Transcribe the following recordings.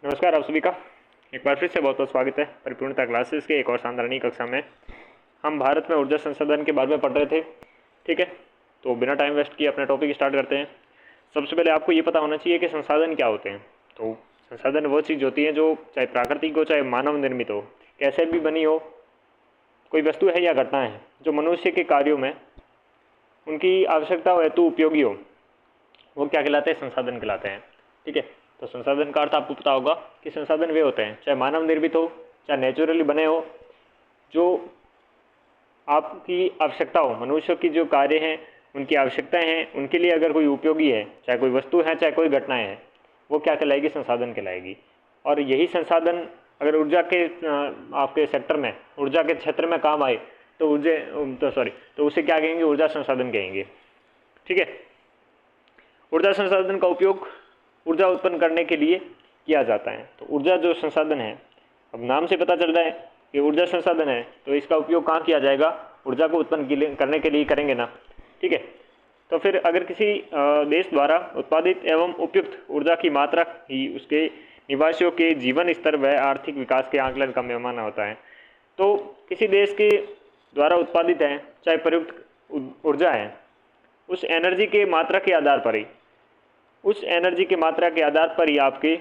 नमस्कार आप सभी का एक बार फिर से बहुत बहुत स्वागत है परिपूर्णता क्लासेस के एक और शानदार नई कक्षा में। हम भारत में ऊर्जा संसाधन के बारे में पढ़ रहे थे। ठीक है, तो बिना टाइम वेस्ट किए अपना टॉपिक स्टार्ट करते हैं। सबसे पहले आपको ये पता होना चाहिए कि संसाधन क्या होते हैं। तो संसाधन वो चीज़ होती है जो चाहे प्राकृतिक हो चाहे मानव निर्मित हो, कैसे भी बनी हो, कोई वस्तु है या घटना है जो मनुष्य के कार्यों में उनकी आवश्यकता हेतु उपयोगी हो, वो क्या कहलाते हैं? संसाधन कहलाते हैं। ठीक है, तो संसाधन का अर्थ आपको पता होगा कि संसाधन वे होते हैं, चाहे मानव निर्मित हो चाहे नेचुरली बने हो, जो आपकी आवश्यकता हो, मनुष्य की जो कार्य हैं उनकी आवश्यकताएं हैं उनके लिए अगर कोई उपयोगी है, चाहे कोई वस्तु है चाहे कोई घटनाएं हैं, वो क्या कहलाएगी? संसाधन कहलाएगी। और यही संसाधन अगर ऊर्जा के आपके सेक्टर में, ऊर्जा के क्षेत्र में काम आए तो तो उसे क्या कहेंगे? ऊर्जा संसाधन कहेंगे। ठीक है, ऊर्जा संसाधन का उपयोग ऊर्जा उत्पन्न करने के लिए किया जाता है। तो ऊर्जा जो संसाधन है, अब नाम से पता चल रहा है कि ऊर्जा संसाधन है, तो इसका उपयोग कहाँ किया जाएगा? ऊर्जा को उत्पन्न करने के लिए करेंगे ना। ठीक है, तो फिर अगर किसी देश द्वारा उत्पादित एवं उपयुक्त ऊर्जा की मात्रा ही उसके निवासियों के जीवन स्तर व आर्थिक विकास के आंकलन का पैमाना होता है। तो किसी देश के द्वारा उत्पादित है चाहे प्रयुक्त ऊर्जा है, उस एनर्जी के मात्रा के आधार पर ही आपके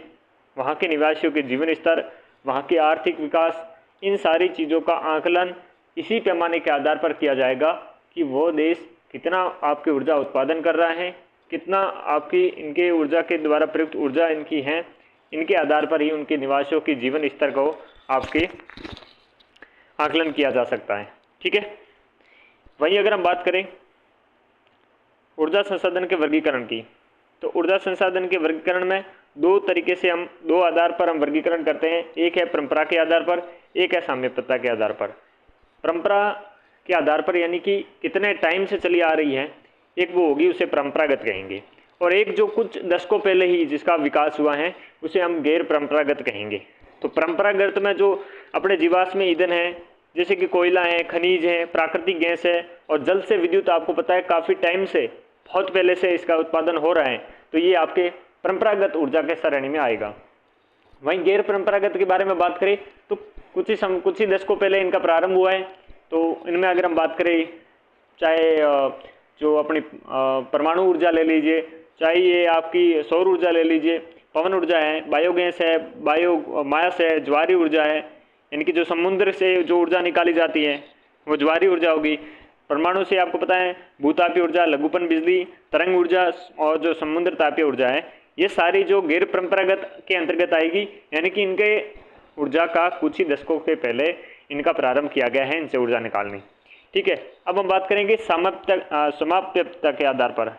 वहाँ के निवासियों के जीवन स्तर, वहाँ के आर्थिक विकास, इन सारी चीज़ों का आकलन इसी पैमाने के आधार पर किया जाएगा कि वो देश कितना आपकी ऊर्जा उत्पादन कर रहा है, कितना आपकी इनके ऊर्जा के द्वारा प्रयुक्त ऊर्जा इनकी है। इनके आधार पर ही उनके निवासियों के जीवन स्तर को आपके आकलन किया जा सकता है। ठीक है, वहीं अगर हम बात करें ऊर्जा संसाधन के वर्गीकरण की, तो ऊर्जा संसाधन के वर्गीकरण में दो आधार पर हम वर्गीकरण करते हैं। एक है परंपरा के आधार पर, एक है साम्यता के आधार पर। परंपरा के आधार पर यानी कि कितने टाइम से चली आ रही है, एक वो होगी, उसे परंपरागत कहेंगे। और एक जो कुछ दशकों पहले ही जिसका विकास हुआ है, उसे हम गैर परंपरागत कहेंगे। तो परंपरागत में जो अपने जीवाश्म ईंधन है, जैसे कि कोयला है, खनिज है, प्राकृतिक गैस है और जल से विद्युत, आपको पता है काफ़ी टाइम से, बहुत पहले से इसका उत्पादन हो रहा है, तो ये आपके परंपरागत ऊर्जा के श्रेणी में आएगा। वहीं गैर परंपरागत के बारे में बात करें तो कुछ ही दशकों पहले इनका प्रारंभ हुआ है। तो इनमें अगर हम बात करें, चाहे जो अपनी परमाणु ऊर्जा ले लीजिए, चाहे ये आपकी सौर ऊर्जा ले लीजिए, पवन ऊर्जा है, बायोगैस है, बायोमास है, ज्वारी ऊर्जा है, यानी कि जो समुद्र से जो ऊर्जा निकाली जाती है वो ज्वारी ऊर्जा होगी। परमाणु से आपको पता है भूतापीय ऊर्जा, लघुपन बिजली, तरंग ऊर्जा और जो समुद्र तापीय ऊर्जा है, ये सारी जो गैर परंपरागत के अंतर्गत आएगी, यानी कि इनके ऊर्जा का कुछ ही दशकों के पहले इनका प्रारंभ किया गया है इनसे ऊर्जा निकालनी। ठीक है, अब हम बात करेंगे समाप्यता के आधार पर।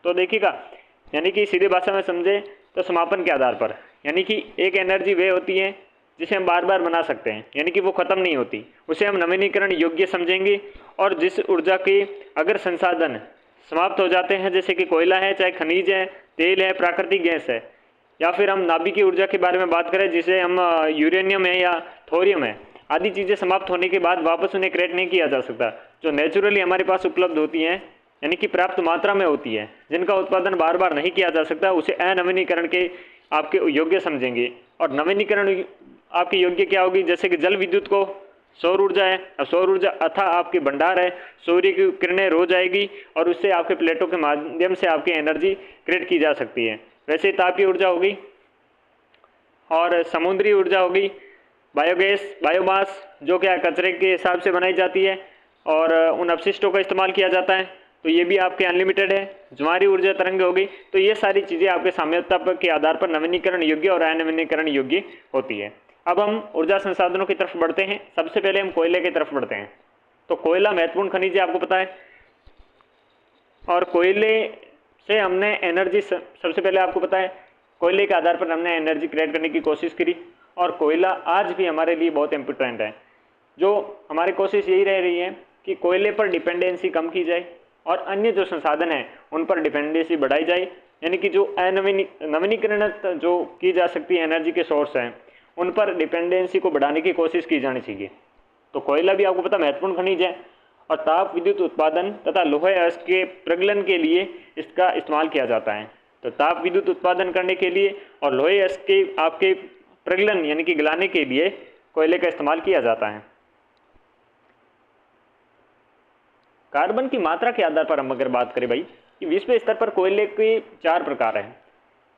तो देखिएगा, यानी कि सीधे भाषा में समझे तो समापन के आधार पर, यानी कि एक एनर्जी वे होती है जिसे हम बार बार बना सकते हैं, यानी कि वो ख़त्म नहीं होती, उसे हम नवीनीकरण योग्य समझेंगे। और जिस ऊर्जा के अगर संसाधन समाप्त हो जाते हैं, जैसे कि कोयला है, चाहे खनिज है, तेल है, प्राकृतिक गैस है, या फिर हम नाभिकीय ऊर्जा के बारे में बात करें जिसे हम यूरेनियम है या थोरियम है, आदि चीज़ें समाप्त होने के बाद वापस उन्हें क्रिएट नहीं किया जा सकता। जो नेचुरली हमारे पास उपलब्ध होती हैं, यानी कि पर्याप्त मात्रा में होती है, जिनका उत्पादन बार बार नहीं किया जा सकता, उसे अनवीनीकरण के आपके योग्य समझेंगे। और नवीनीकरण आपकी योग्य क्या होगी? जैसे कि जल विद्युत को सौर ऊर्जा है, अब सौर ऊर्जा अथा आपकी भंडार है, सूर्य की किरणें रोज आएगी और उससे आपके प्लेटों के माध्यम से आपकी एनर्जी क्रिएट की जा सकती है। वैसे तापीय ऊर्जा होगी और समुद्री ऊर्जा होगी, बायोगैस, बायोमास, जो क्या कचरे के हिसाब से बनाई जाती है और उन अपशिष्टों का इस्तेमाल किया जाता है, तो ये भी आपके अनलिमिटेड है। ज्वारी ऊर्जा तरंग होगी। तो ये सारी चीज़ें आपके साम्यता के आधार पर नवीनीकरण योग्य और अनवीनीकरण योग्य होती है। अब हम ऊर्जा संसाधनों की तरफ बढ़ते हैं। सबसे पहले हम कोयले की तरफ बढ़ते हैं। तो कोयला महत्वपूर्ण खनिज है, आपको पता है, और कोयले से हमने एनर्जी, सबसे पहले आपको पता है कोयले के आधार पर हमने एनर्जी क्रिएट करने की कोशिश करी, और कोयला आज भी हमारे लिए बहुत इम्पोर्टेंट है। जो हमारी कोशिश यही रह रही है कि कोयले पर डिपेंडेंसी कम की जाए और अन्य जो संसाधन हैं उन पर डिपेंडेंसी बढ़ाई जाए, यानी कि जो नवीनीकरण जो की जा सकती है एनर्जी के सोर्स हैं, उन पर डिपेंडेंसी को बढ़ाने की कोशिश की जानी चाहिए। तो कोयला भी आपको पता महत्वपूर्ण खनिज है और ताप विद्युत उत्पादन तथा लोहे अयस्क के प्रगलन के लिए इसका इस्तेमाल किया जाता है। तो ताप विद्युत उत्पादन करने के लिए और लोहे के आपके प्रगलन यानी कि गलाने के लिए कोयले का इस्तेमाल किया जाता है। कार्बन की मात्रा के आधार पर हम अगर बात करें भाई कि विश्व स्तर पर कोयले के 4 प्रकार हैं।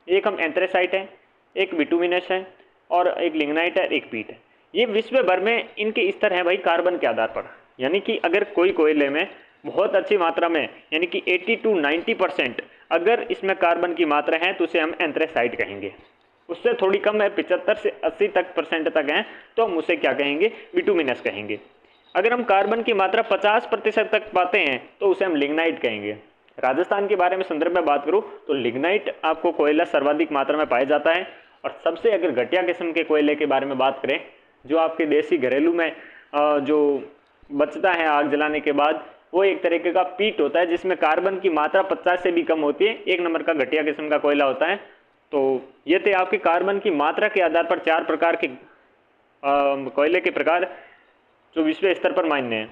एक हम एंथ्रेसाइट है, एक बिटुमिनस है और एक लिग्नाइट है, एक पीट है। ये विश्व भर में इनके स्तर हैं भाई कार्बन के आधार पर। यानी कि अगर कोई कोयले में बहुत अच्छी मात्रा में यानी कि 80 to 90% अगर इसमें कार्बन की मात्रा है तो उसे हम एंथ्रेसाइट कहेंगे। उससे थोड़ी कम है, 75 से 80 तक है तो हम उसे क्या कहेंगे, बिटुमिनस कहेंगे। अगर हम कार्बन की मात्रा 50% तक पाते हैं तो उसे हम लिग्नाइट कहेंगे। राजस्थान के बारे में संदर्भ में बात करूं तो लिग्नाइट आपको कोयला सर्वाधिक मात्रा में पाया जाता है। और सबसे अगर घटिया किस्म के कोयले के बारे में बात करें, जो आपके देसी घरेलू में जो बचता है आग जलाने के बाद, वो एक तरीके का पीट होता है जिसमें कार्बन की मात्रा 50 से भी कम होती है। 1 नंबर का घटिया किस्म का कोयला होता है। तो ये थे आपके कार्बन की मात्रा के आधार पर 4 प्रकार के कोयले के प्रकार जो विश्व स्तर पर मान्य है।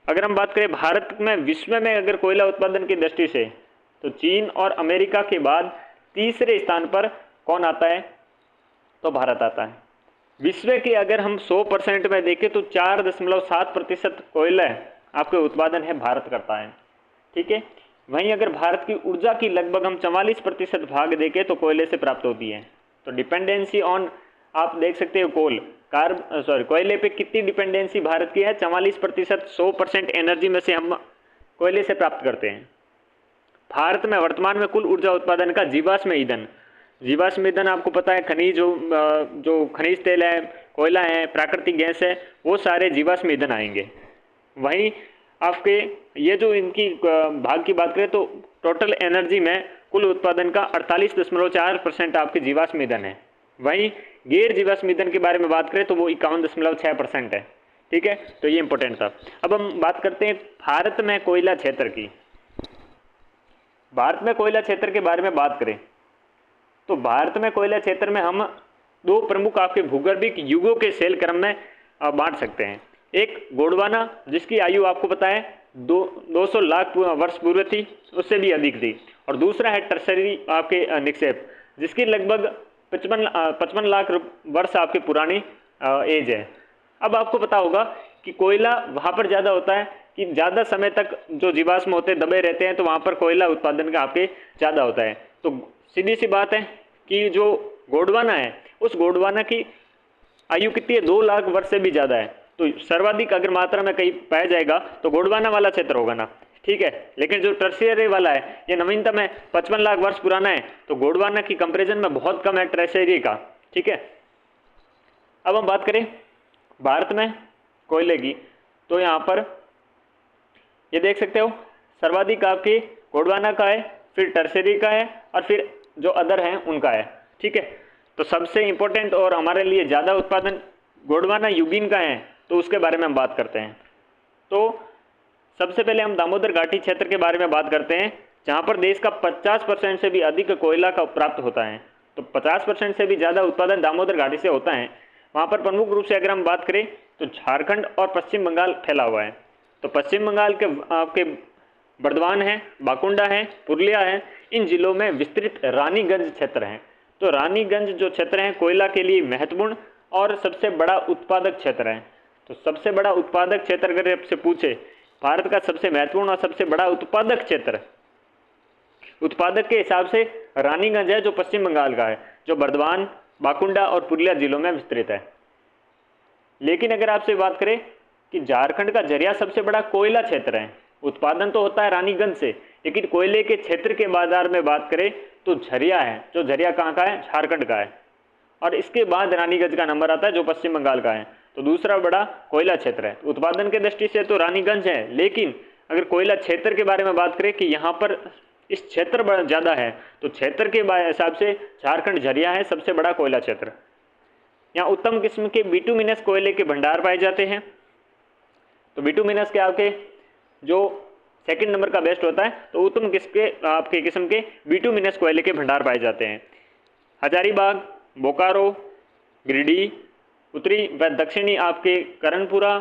अगर हम बात करें भारत में, विश्व में अगर कोयला उत्पादन की दृष्टि से तो चीन और अमेरिका के बाद तीसरे स्थान पर कौन आता है, तो भारत आता है। विश्व के अगर हम 100% में देखें तो 4.7% कोयला आपके उत्पादन है भारत करता है। ठीक है, वहीं अगर भारत की ऊर्जा की लगभग हम 44% भाग देखें तो कोयले से प्राप्त होती है। तो डिपेंडेंसी ऑन, आप देख सकते हो कोयले पे कितनी डिपेंडेंसी भारत की है, 44%। 100% एनर्जी में से हम कोयले से प्राप्त करते हैं। भारत में वर्तमान में कुल ऊर्जा उत्पादन का जीवाश्म ईंधन आपको पता है, खनिज जो खनिज तेल है, कोयला है, प्राकृतिक गैस है, वो सारे जीवाश्म ईंधन आएंगे। वहीं आपके ये जो इनकी भाग की बात करें तो टोटल एनर्जी में कुल उत्पादन का 48.4% आपके जीवाश्म ईंधन है। वहीं गैर जीवाश्म ईंधन के बारे में बात करें तो वो 51.6% है। ठीक है, तो ये इंपॉर्टेंट था। अब हम बात करते हैं भारत में कोयला क्षेत्र की। भारत में कोयला क्षेत्र के बारे में बात करें तो भारत में कोयला क्षेत्र में हम 2 प्रमुख आपके भूगर्भिक युगों के सेल क्रम में बांट सकते हैं। एक गोंडवाना, जिसकी आयु आपको पता है 200 लाख वर्ष पूर्व थी, उससे भी अधिक थी। और दूसरा है टर्सरी आपके निक्षेप, जिसकी लगभग 55 लाख वर्ष आपकी पुरानी एज है। अब आपको पता होगा कि कोयला वहाँ पर ज़्यादा होता है कि ज़्यादा समय तक जो जीवाश्म होते दबे रहते हैं, तो वहाँ पर कोयला उत्पादन का आपके ज़्यादा होता है। तो सीधी सी बात है कि जो गोंडवाना है, उस गोंडवाना की आयु कितनी है, 2 लाख वर्ष से भी ज़्यादा है। तो सर्वाधिक अगर मात्रा में कहीं पाया जाएगा तो गोंडवाना वाला क्षेत्र होगा ना। ठीक है, लेकिन जो टर्शियरी वाला है, ये नवीनतम है, 55 लाख वर्ष पुराना है, तो गोंडवाना की कंपैरिजन में बहुत कम है टर्शियरी का। ठीक है, अब हम बात करें भारत में कोयले की, तो यहाँ पर ये देख सकते हो सर्वाधिक आपके गोंडवाना का है, फिर टर्शियरी का है और फिर जो अदर हैं उनका है। ठीक है, तो सबसे इंपॉर्टेंट और हमारे लिए ज़्यादा उत्पादन गोंडवाना युगीन का है, तो उसके बारे में हम बात करते हैं। तो सबसे पहले हम दामोदर घाटी क्षेत्र के बारे में बात करते हैं, जहाँ पर देश का 50% से भी अधिक कोयला का प्राप्त होता है। तो 50% से भी ज़्यादा उत्पादन दामोदर घाटी से होता है। वहाँ पर प्रमुख रूप से अगर हम बात करें तो झारखंड और पश्चिम बंगाल फैला हुआ है। तो पश्चिम बंगाल के आपके बर्दवान है, बाकुंडा है, पुरुलिया है, इन जिलों में विस्तृत रानीगंज क्षेत्र हैं। तो रानीगंज जो क्षेत्र हैं कोयला के लिए महत्वपूर्ण और सबसे बड़ा उत्पादक क्षेत्र है। तो सबसे बड़ा उत्पादक क्षेत्र अगर आपसे पूछे, भारत का सबसे महत्वपूर्ण और सबसे बड़ा उत्पादक क्षेत्र, उत्पादक के हिसाब से रानीगंज है, जो पश्चिम बंगाल का है, जो बर्दवान, बाकुंडा और पुरुलिया जिलों में विस्तृत है। लेकिन अगर आपसे बात करें कि झारखंड का झरिया सबसे बड़ा कोयला क्षेत्र है, उत्पादन तो होता है रानीगंज से, लेकिन कोयले के क्षेत्र के बाजार में बात करें तो झरिया है, जो झरिया कहाँ का है, झारखंड का है। और इसके बाद रानीगंज का नंबर आता है जो पश्चिम बंगाल का है। तो दूसरा बड़ा कोयला क्षेत्र है। उत्पादन के दृष्टि से तो रानीगंज है, लेकिन अगर कोयला क्षेत्र के बारे में बात करें कि यहाँ पर इस क्षेत्र बड़ा ज़्यादा है, तो क्षेत्र के हिसाब से झारखंड झरिया है सबसे बड़ा कोयला क्षेत्र। यहाँ उत्तम किस्म के बिटुमिनस कोयले के भंडार पाए जाते हैं। तो बिटुमिनस के आपके जो सेकंड नंबर का बेस्ट होता है, तो उत्तम किस्म के बिटुमिनस कोयले के भंडार पाए जाते हैं। हजारीबाग, बोकारो, गिरिडीह, उत्तरी व दक्षिणी आपके करणपुरा,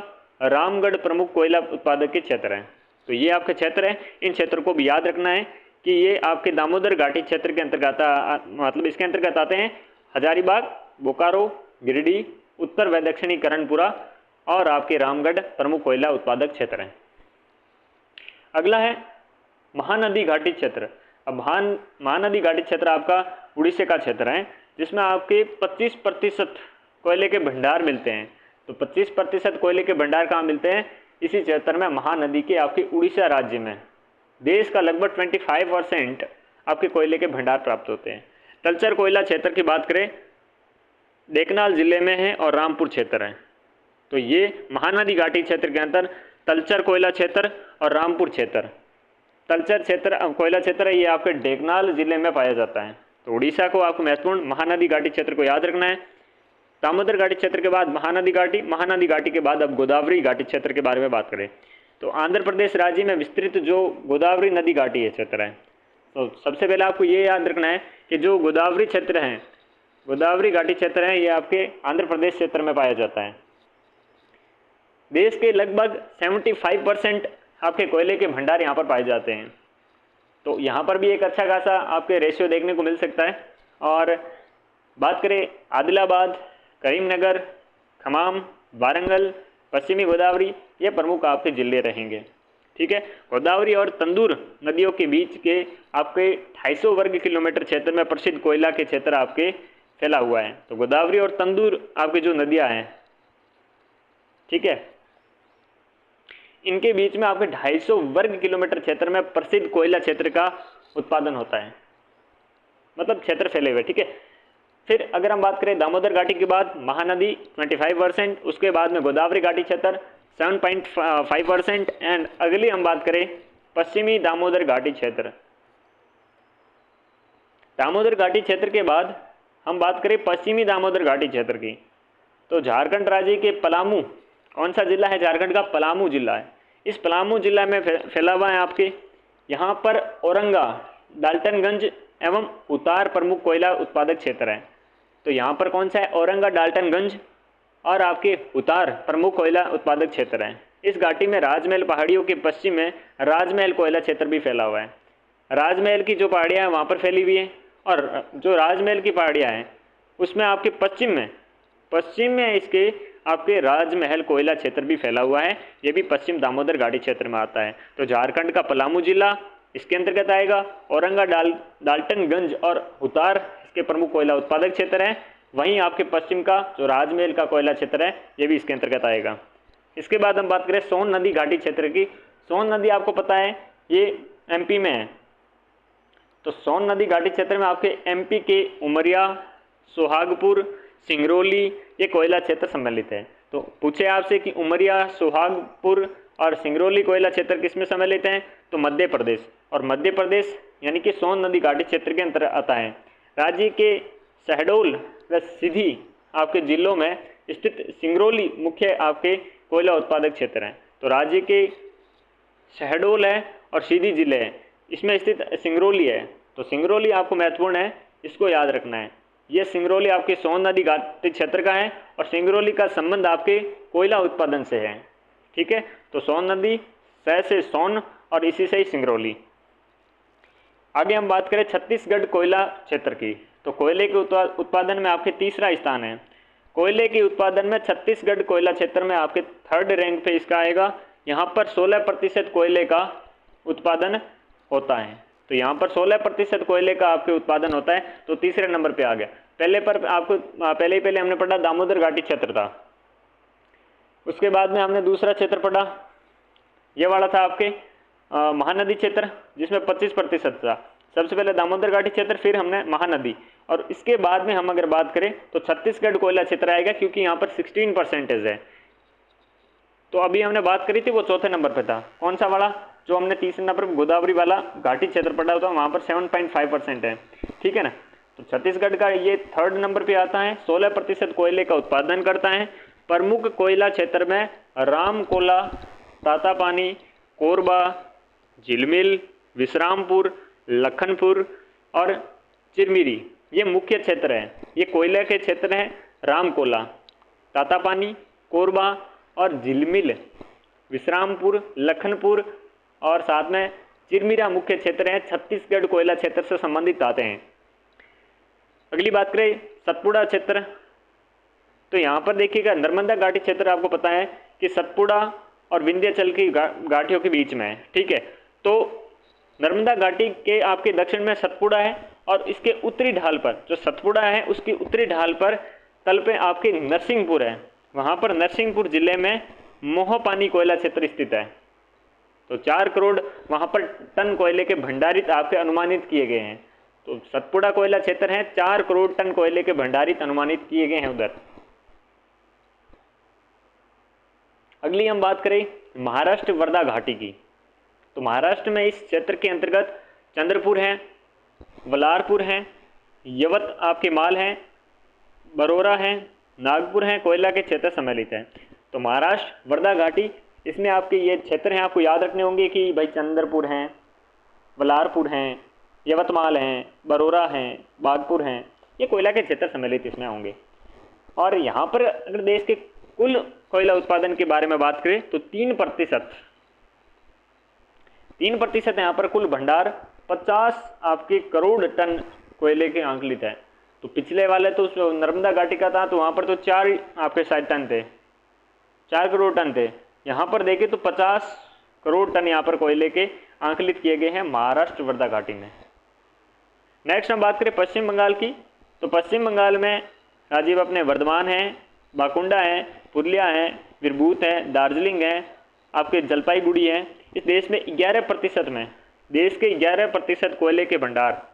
रामगढ़ प्रमुख कोयला उत्पादक के क्षेत्र हैं। तो ये आपके क्षेत्र हैं, इन क्षेत्रों को भी याद रखना है कि ये आपके दामोदर घाटी क्षेत्र के अंतर्गत मतलब इसके अंतर्गत आते हैं हजारीबाग, बोकारो, गिरिडीह, उत्तर व दक्षिणी करणपुरा और आपके रामगढ़ प्रमुख कोयला उत्पादक क्षेत्र हैं। अगला है महानदी घाटी क्षेत्र। अब महानदी घाटी क्षेत्र आपका उड़ीसा का क्षेत्र है, जिसमें आपके 25% कोयले के भंडार मिलते हैं। तो 25% कोयले के भंडार कहाँ मिलते हैं? इसी क्षेत्र में, महानदी के आपके उड़ीसा राज्य में। देश का लगभग 25% आपके कोयले के भंडार प्राप्त होते हैं। तलचर कोयला क्षेत्र की बात करें, ढेंकनाल जिले में है और रामपुर क्षेत्र है। तो ये महानदी घाटी क्षेत्र के अंदर तलचर कोयला क्षेत्र और रामपुर क्षेत्र। तलचर क्षेत्र कोयला क्षेत्र है, ये आपके ढेंकनाल जिले में पाया जाता है। तो उड़ीसा को आपको महत्वपूर्ण महानदी घाटी क्षेत्र को याद रखना है। दामोदर घाटी क्षेत्र के बाद महानदी घाटी के बाद अब गोदावरी घाटी क्षेत्र के बारे में बात करें तो आंध्र प्रदेश राज्य में विस्तृत जो गोदावरी नदी घाटी क्षेत्र है, तो सबसे पहले आपको ये याद रखना है कि जो गोदावरी क्षेत्र है, गोदावरी घाटी क्षेत्र है, ये आपके आंध्र प्रदेश क्षेत्र में पाया जाता है। देश के लगभग 75% आपके कोयले के भंडार यहाँ पर पाए जाते हैं। तो यहाँ पर भी एक अच्छा खासा आपके रेशियो देखने को मिल सकता है। और बात करें आदिलाबाद, करीमनगर, खमाम, वारंगल, पश्चिमी गोदावरी, ये प्रमुख आपके जिले रहेंगे। ठीक है, गोदावरी और तंदूर नदियों के बीच के आपके 250 वर्ग किलोमीटर क्षेत्र में प्रसिद्ध कोयला के क्षेत्र आपके फैला हुआ है। तो गोदावरी और तंदूर आपके जो नदियाँ हैं, ठीक है, इनके बीच में आपके 250 वर्ग किलोमीटर क्षेत्र में प्रसिद्ध कोयला क्षेत्र का उत्पादन होता है, मतलब क्षेत्र फैले हुए। ठीक है, फिर अगर हम बात करें दामोदर घाटी के बाद महानदी 25%, उसके बाद में गोदावरी घाटी क्षेत्र 7.5% एंड अगली हम बात करें पश्चिमी दामोदर घाटी क्षेत्र। दामोदर घाटी क्षेत्र के बाद हम बात करें पश्चिमी दामोदर घाटी क्षेत्र की, तो झारखंड राज्य के पलामू, कौन सा जिला है? झारखंड का पलामू जिला है। इस पलामू जिला में फैला हुआ है आपके, यहाँ पर औरंगा, डाल्टनगंज एवं उतार प्रमुख कोयला उत्पादक क्षेत्र है। तो यहाँ पर कौन सा है? औरंगा, डाल्टनगंज और आपके उतार प्रमुख कोयला उत्पादक क्षेत्र है। इस घाटी में राजमहल पहाड़ियों के पश्चिम में राजमहल कोयला क्षेत्र भी फैला हुआ है। राजमहल की जो पहाड़ियाँ हैं वहाँ पर फैली हुई हैं, और जो राजमहल की पहाड़ियाँ हैं उसमें आपके पश्चिम में इसके आपके राजमहल कोयला क्षेत्र भी फैला हुआ है। ये भी पश्चिम दामोदर घाटी क्षेत्र में आता है। तो झारखंड का पलामू जिला इसके अंतर्गत आएगा। औरंगा, डाल्टनगंज और उतार इसके प्रमुख कोयला उत्पादक क्षेत्र हैं। वहीं आपके पश्चिम का जो राजमहल का कोयला क्षेत्र है, ये भी इसके अंतर्गत आएगा। इसके बाद हम बात करें सोन नदी घाटी क्षेत्र की। सोन नदी आपको पता है ये एमपी में है। तो सोन नदी घाटी क्षेत्र में आपके एमपी के उमरिया, सोहागपुर, सिंगरौली ये कोयला क्षेत्र सम्मिलित है। तो पूछे आपसे कि उमरिया, सोहागपुर और सिंगरौली कोयला क्षेत्र किसमें सम्मिलित हैं? तो मध्य प्रदेश, और मध्य प्रदेश यानी कि सोन नदी घाटी क्षेत्र के अंतर्गत आता है। राज्य के शहडोल व सीधी आपके जिलों में स्थित सिंगरौली मुख्य आपके कोयला उत्पादक क्षेत्र हैं। तो राज्य के शहडोल है और सीधी जिले हैं, इसमें स्थित सिंगरौली है। तो सिंगरौली आपको महत्वपूर्ण है, इसको याद रखना है। ये सिंगरौली आपके सोन नदी घाटी क्षेत्र का है और सिंगरौली का संबंध आपके कोयला उत्पादन से है। ठीक है, तो सोन नदी से सोन और इसी से ही सिंगरौली। आगे हम बात करें छत्तीसगढ़ कोयला क्षेत्र की। तो कोयले के उत्पादन में आपके तीसरा स्थान है। कोयले के उत्पादन में छत्तीसगढ़ कोयला क्षेत्र में आपके 3rd रैंक पे इसका आएगा। यहाँ पर 16% कोयले का उत्पादन होता है। तो यहाँ पर 16% कोयले का आपके उत्पादन होता है, तो तीसरे नंबर पे आ गया। पहले हमने पढ़ा दामोदर घाटी क्षेत्र था, उसके बाद में हमने दूसरा क्षेत्र पढ़ा, ये वाला था आपके महानदी क्षेत्र जिसमें 25% था। सबसे पहले दामोदर घाटी क्षेत्र, फिर हमने महानदी, और इसके बाद में हम अगर बात करें तो छत्तीसगढ़ कोयला क्षेत्र आएगा, क्योंकि यहाँ पर 16% है। तो अभी हमने बात करी थी वो चौथे नंबर पे था। कौन सा वाला? जो हमने तीसरे नंबर पर गोदावरी वाला घाटी क्षेत्र पढ़ा था, वहाँ पर 7.5% है। ठीक है ना। तो छत्तीसगढ़ का ये 3rd नंबर पे आता है, 16% कोयले का उत्पादन करता है। प्रमुख कोयला क्षेत्र में रामकोला, तातापानी, कोरबा, झिलमिल, विश्रामपुर, लखनपुर और चिरमिरी ये मुख्य क्षेत्र है। ये कोयले के क्षेत्र हैं। रामकोला, तातापानी, कोरबा और झिलमिल, विश्रामपुर, लखनपुर और साथ में चिरमिरा मुख्य क्षेत्र हैं, छत्तीसगढ़ कोयला क्षेत्र से संबंधित आते हैं। अगली बात करें सतपुड़ा क्षेत्र, तो यहाँ पर देखिएगा नर्मदा घाटी क्षेत्र आपको पता है कि सतपुड़ा और विंध्याचल की घाटियों के बीच में है, ठीक है। तो नर्मदा घाटी के आपके दक्षिण में सतपुड़ा है और इसके उत्तरी ढाल पर जो सतपुड़ा है उसकी उत्तरी ढाल पर तल पे आपके नरसिंहपुर है, वहाँ पर नरसिंहपुर जिले में मोहपानी कोयला क्षेत्र स्थित है। तो 4 करोड़ वहाँ पर टन कोयले के भंडारित आपके अनुमानित किए गए हैं। तो सतपुड़ा कोयला क्षेत्र है, 4 करोड़ टन कोयले के भंडारित अनुमानित किए गए हैं उधर। अगली हम बात करें महाराष्ट्र वर्धा घाटी की, तो महाराष्ट्र में इस क्षेत्र के अंतर्गत चंद्रपुर है, वलारपुर है, यवत आपके माल है, बरोरा है, नागपुर है, कोयला के क्षेत्र सम्मिलित है। तो महाराष्ट्र वर्धा घाटी, इसमें आपके ये क्षेत्र हैं, आपको याद रखने होंगे कि भाई चंद्रपुर हैं, वलारपुर हैं, यवतमाल हैं, बरोरा हैं, बागपुर हैं, ये कोयला के क्षेत्र सम्मिलित इसमें होंगे। और यहाँ पर अगर देश के कुल कोयला उत्पादन के बारे में बात करें तो 3% यहाँ पर कुल भंडार 50 आपके करोड़ टन कोयले के आंकलित है। तो पिछले वाले तो नर्मदा घाटी का था, तो वहाँ पर तो 4 आपके शायद टन थे, 4 करोड़ टन थे। यहाँ पर देखें तो 50 करोड़ टन यहाँ पर कोयले के आंकलित किए गए हैं महाराष्ट्र वर्धा घाटी में। नेक्स्ट हम बात करें पश्चिम बंगाल की, तो पश्चिम बंगाल में राजीव अपने वर्धमान है, बाकुंडा है, पुरुलिया है, वीरभूत है, दार्जिलिंग है, आपके जलपाईगुड़ी है। इस देश में 11% में, देश के 11% कोयले के भंडार,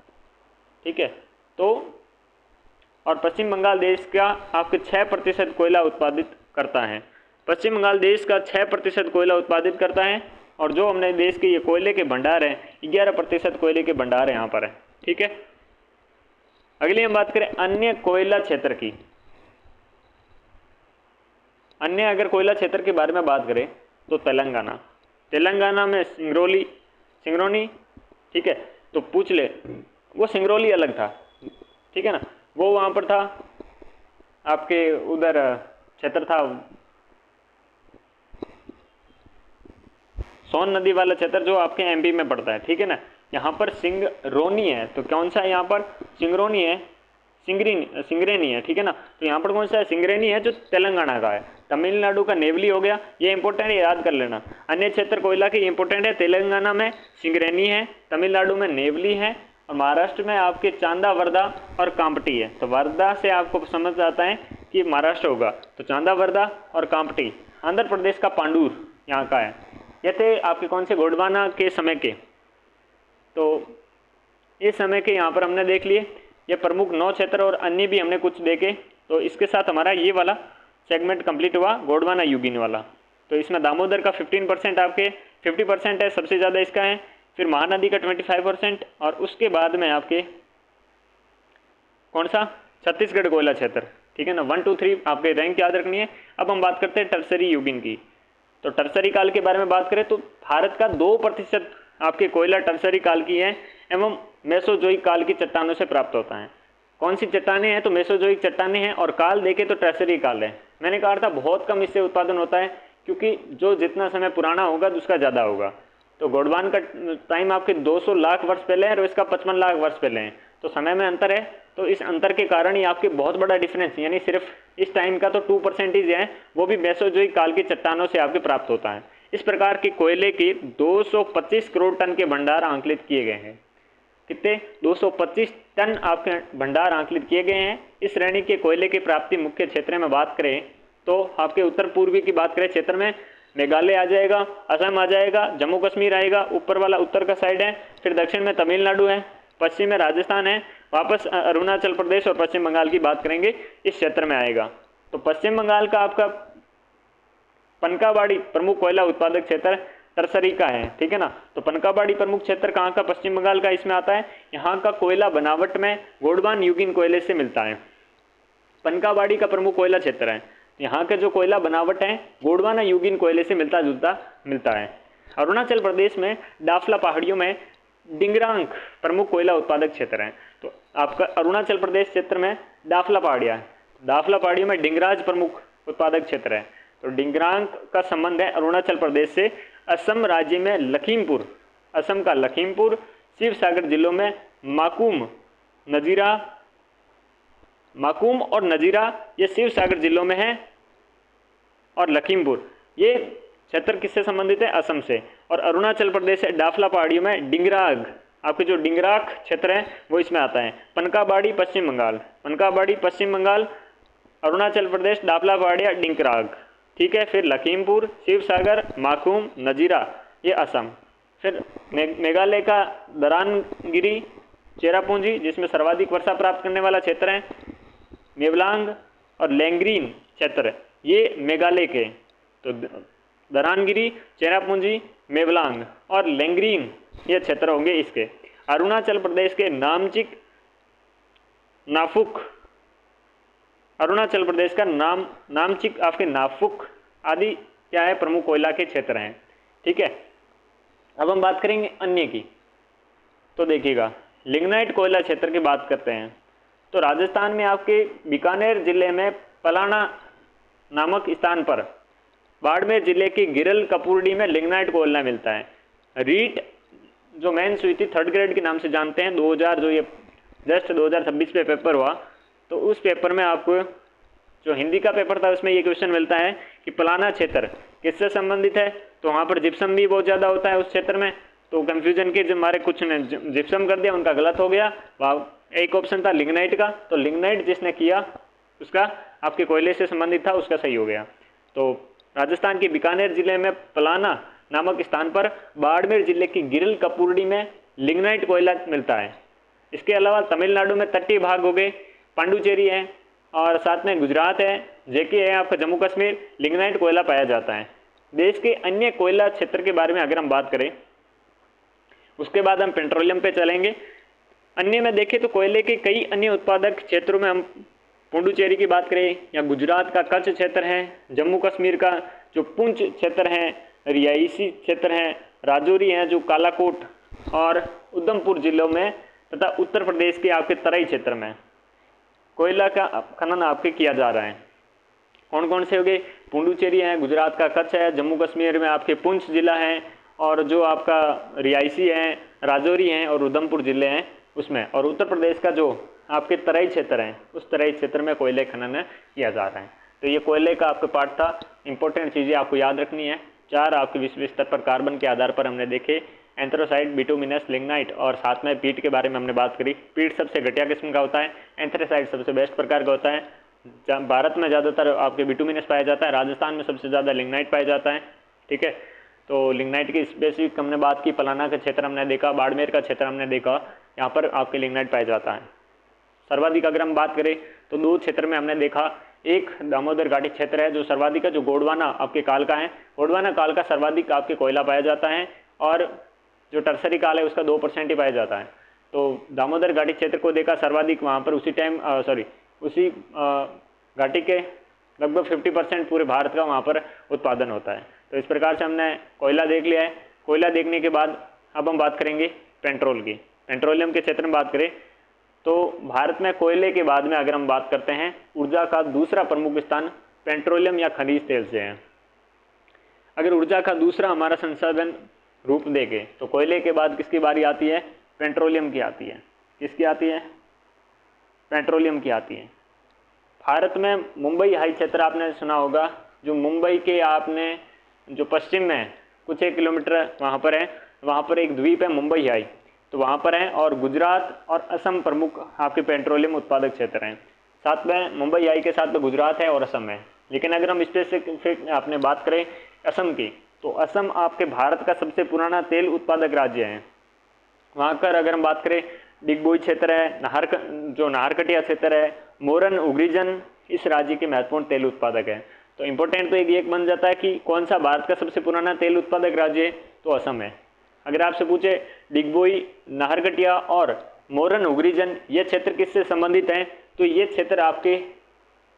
ठीक है। तो और पश्चिम बंगाल देश का आपके 6% कोयला उत्पादित करता है। पश्चिम बंगाल देश का 6% कोयला उत्पादित करता है और जो हमने देश के ये कोयले के भंडार हैं 11% कोयले के भंडार यहाँ पर है, ठीक है। अगली हम बात करें अन्य कोयला क्षेत्र की। अन्य अगर कोयला क्षेत्र के बारे में बात करें तो तेलंगाना में सिंगरौली, ठीक है। तो पूछ ले, वो सिंगरौली अलग था, ठीक है ना, वो वहाँ पर था आपके उधर क्षेत्र था सोन नदी वाला क्षेत्र जो आपके एमपी में पड़ता है, ठीक है ना। यहाँ पर सिंगरौनी है, तो कौन सा है यहाँ पर, सिंगरौनी है, सिंगरेनी है, ठीक है ना। तो यहाँ पर कौन सा है, सिंगरेनी है जो तेलंगाना का है। तमिलनाडु का नेवली हो गया, ये इंपॉर्टेंट है, याद कर लेना। अन्य क्षेत्र कोयला के इंपॉर्टेंट है, तेलंगाना में सिंगरेनी है, तमिलनाडु में नेवली है और महाराष्ट्र में आपके चांदा, वर्धा और कांपटी है। तो वर्धा से आपको समझ आता है कि महाराष्ट्र होगा, तो चांदा, वर्धा और कांपटी। आंध्र प्रदेश का पांडुर यहाँ का है। ये थे आपके कौन से, गोंडवाना के समय के। तो इस समय के यहाँ पर हमने देख लिए ये प्रमुख 9 क्षेत्र और अन्य भी हमने कुछ देखे। तो इसके साथ हमारा ये वाला सेगमेंट कंप्लीट हुआ, गोंडवाना यूगिन वाला। तो इसमें दामोदर का 15% आपके 50% है, सबसे ज़्यादा इसका है। फिर महानदी का 25% और उसके बाद में आपके कौन सा, छत्तीसगढ़ कोयला क्षेत्र, ठीक है ना। 1 2 3 आपके रैंक याद रखनी है। अब हम बात करते हैं टर्सरी यूगिन की। तो टर्सरी काल के बारे में बात करें तो भारत का 2% आपके कोयला टर्सरी काल की है एवं मेसोजोइक काल की चट्टानों से प्राप्त होता है। कौन सी चट्टानें हैं, तो मेसोजोइक चट्टानें हैं और काल देखें तो टर्सरी काल है। मैंने कहा था बहुत कम इससे उत्पादन होता है क्योंकि जो जितना समय पुराना होगा उसका ज़्यादा होगा। तो गोंडवान का टाइम आपके 200 लाख वर्ष पहले है और इसका 55 लाख वर्ष पहले है, तो समय में अंतर है। तो इस अंतर के कारण ही आपके बहुत बड़ा डिफरेंस, यानी सिर्फ इस टाइम का तो 2% है, वो भी मेसोजोइक काल की चट्टानों से आपके प्राप्त होता है। इस प्रकार के कोयले के 225 करोड़ टन के भंडार आंकलित किए गए हैं। कितने, 225 टन आपके भंडार आंकलित किए गए हैं। इस श्रेणी के कोयले की प्राप्ति मुख्य क्षेत्र में बात करें तो आपके उत्तर पूर्वी की बात करें क्षेत्र में मेघालय आ जाएगा, असम आ जाएगा, जम्मू कश्मीर आएगा, ऊपर वाला उत्तर का साइड है। फिर दक्षिण में तमिलनाडु है, पश्चिम में राजस्थान है, वापस अरुणाचल प्रदेश और पश्चिम बंगाल की बात करेंगे इस क्षेत्र में आएगा। तो पश्चिम बंगाल का आपका पनकाबाड़ी प्रमुख कोयला उत्पादक क्षेत्र टर्सरी का है, ठीक है ना। तो पनकाबाड़ी प्रमुख क्षेत्र कहाँ का, पश्चिम बंगाल का इसमें आता है। यहाँ का कोयला बनावट में गोंडवान यूगिन कोयले से मिलता है। पनकाबाड़ी का प्रमुख कोयला क्षेत्र है, यहाँ के जो कोयला बनावट है गोंडवाना यूगिन कोयले से मिलता जुलता मिलता है। अरुणाचल प्रदेश में डाफला पहाड़ियों में डिंगरांग प्रमुख कोयला उत्पादक क्षेत्र है। तो आपका अरुणाचल प्रदेश क्षेत्र में डाफला पहाड़ियाँ है, डाफला पहाड़ियों में डिंगराज प्रमुख उत्पादक क्षेत्र है। तो डिंगरांग का संबंध है अरुणाचल प्रदेश से। असम राज्य में लखीमपुर असम का लखीमपुर, शिवसागर जिलों में माकूम और नजीरा ये शिवसागर जिलों में है, और लखीमपुर ये क्षेत्र किससे संबंधित है? असम से। और अरुणाचल प्रदेश है डाफला पहाड़ियों में डिंगराग, आपके जो डिंगराक क्षेत्र है वो इसमें आता है। पनकाबाड़ी पश्चिम बंगाल, अरुणाचल प्रदेश डाफला पहाड़िया डिंगराग, ठीक है। फिर लखीमपुर, शिवसागर, माकूम, नजीरा ये असम। फिर मेघालय का दरानगिरी, चेरापूंजी जिसमें सर्वाधिक वर्षा प्राप्त करने वाला क्षेत्र है, मेवलांग और लैंगरीन क्षेत्र ये मेघालय के। तो दरानगिरी, चेरापूंजी, मेवलांग और लैंगरीन ये क्षेत्र होंगे इसके। अरुणाचल प्रदेश के अरुणाचल प्रदेश का नामचिक आपके नाफुक आदि क्या है? प्रमुख कोयला के क्षेत्र हैं, ठीक है। अब हम बात करेंगे अन्य की। तो देखिएगा, लिग्नाइट कोयला क्षेत्र की बात करते हैं तो राजस्थान में आपके बीकानेर जिले में पलाना नामक स्थान पर, बाड़मेर जिले के गिरल कपूरडी में लिग्नाइट कोयला मिलता है। रीट जो मेंस हुई थी 3rd ग्रेड के नाम से जानते हैं, 2000 जो ये जस्ट 2026 पे पेपर हुआ, तो उस पेपर में आपको जो हिंदी का पेपर था उसमें ये क्वेश्चन मिलता है कि पलाना क्षेत्र किससे संबंधित है? तो वहाँ पर जिप्सम भी बहुत ज़्यादा होता है उस क्षेत्र में, तो कंफ्यूजन के हमारे कुछ ने जिप्सम कर दिया, उनका गलत हो गया। एक ऑप्शन था लिग्नाइट का, तो लिग्नाइट जिसने किया उसका आपके कोयले से संबंधित था, उसका सही हो गया। तो राजस्थान के बीकानेर जिले में पलाना नामक स्थान पर बाड़मेर जिले की गिरल कपूरडी में लिग्नाइट कोयला मिलता है। इसके अलावा तमिलनाडु में तटीय भाग हो गए, पांडुचेरी है और साथ में गुजरात है, जेके है आपका जम्मू कश्मीर, लिग्नाइट कोयला पाया जाता है। देश के अन्य कोयला क्षेत्र के बारे में अगर हम बात करें, उसके बाद हम पेट्रोलियम पे चलेंगे। अन्य में देखें तो कोयले के कई अन्य उत्पादक क्षेत्रों में हम पुडुचेरी की बात करें या गुजरात का कच्छ क्षेत्र है, जम्मू कश्मीर का जो पुंछ क्षेत्र है, रियासी क्षेत्र है, राजौरी है जो कालाकोट और उधमपुर जिलों में, तथा उत्तर प्रदेश के आपके तराई क्षेत्र में कोयला का खनन आपके किया जा रहा है। कौन कौन से हो गए? पुडुचेरी है, गुजरात का कच्छ है, जम्मू कश्मीर में आपके पुंछ जिला है, और जो आपका रियासी है, राजौरी हैं और उधमपुर ज़िले हैं उसमें, और उत्तर प्रदेश का जो आपके तराई क्षेत्र हैं उस तराई क्षेत्र में कोयले खनन किया जा रहा है। तो ये कोयले का आपका पार्ट था। इंपॉर्टेंट चीज़ें आपको याद रखनी है। 4 आपके विश्व स्तर पर कार्बन के आधार पर हमने देखे, एंथ्रासाइट, बिटुमिनस, लिग्नाइट, और साथ में पीट के बारे में हमने बात करी। पीट सबसे घटिया किस्म का होता है, एंथ्रासाइट सबसे बेस्ट प्रकार का होता है। भारत में ज़्यादातर आपके बिटुमिनस पाया जाता है, राजस्थान में सबसे ज़्यादा लिग्नाइट पाया जाता है, ठीक है। तो लिग्नाइट की स्पेसिफिक हमने बात की, पलाना का क्षेत्र हमने देखा, बाड़मेर का क्षेत्र हमने देखा, यहाँ पर आपके लिग्नाइट पाया जाता है। सर्वाधिक अगर हम बात करें तो 2 क्षेत्र में हमने देखा, एक दामोदर घाटी क्षेत्र है जो सर्वाधिक है, जो गोंडवाना आपके काल का है, गोंडवाना काल का सर्वाधिक आपके कोयला पाया जाता है, और जो टर्सरी काल है उसका 2% ही पाया जाता है। तो दामोदर घाटी क्षेत्र को देखा सर्वाधिक, वहाँ पर उसी घाटी के लगभग 50% पूरे भारत का वहाँ पर उत्पादन होता है। तो इस प्रकार से हमने कोयला देख लिया है। कोयला देखने के बाद अब हम बात करेंगे पेट्रोल की। पेट्रोलियम के क्षेत्र में बात करें तो भारत में कोयले के बाद में अगर हम बात करते हैं, ऊर्जा का दूसरा प्रमुख स्थान पेट्रोलियम या खनिज तेल से है। अगर ऊर्जा का दूसरा हमारा संसाधन रूप देखें तो कोयले के बाद किसकी बारी आती है? पेट्रोलियम की आती है। किसकी आती है? पेट्रोलियम की आती है। भारत में मुंबई हाई क्षेत्र आपने सुना होगा, जो मुंबई के आपने जो पश्चिम में कुछ 1 किलोमीटर वहाँ पर है, वहाँ पर एक द्वीप है मुंबई हाई, तो वहाँ पर है, और गुजरात और असम प्रमुख आपके पेट्रोलियम उत्पादक क्षेत्र हैं। साथ में मुंबई हाई के साथ में गुजरात है और असम है। लेकिन अगर हम स्पेसिफिक आपने बात करें असम की, तो असम आपके भारत का सबसे पुराना तेल उत्पादक राज्य है। वहाँ पर अगर हम बात करें डिगबोई क्षेत्र है, नाहरकटिया क्षेत्र है, मोरन उग्रीजन इस राज्य के महत्वपूर्ण तेल उत्पादक है। तो इम्पोर्टेंट तो एक बन जाता है कि कौन सा भारत का सबसे पुराना तेल उत्पादक राज्य है, तो असम है। अगर आपसे पूछे डिगबोई, नाहरकटिया और मोरन उग्रीजन ये क्षेत्र किससे संबंधित हैं, तो ये क्षेत्र आपके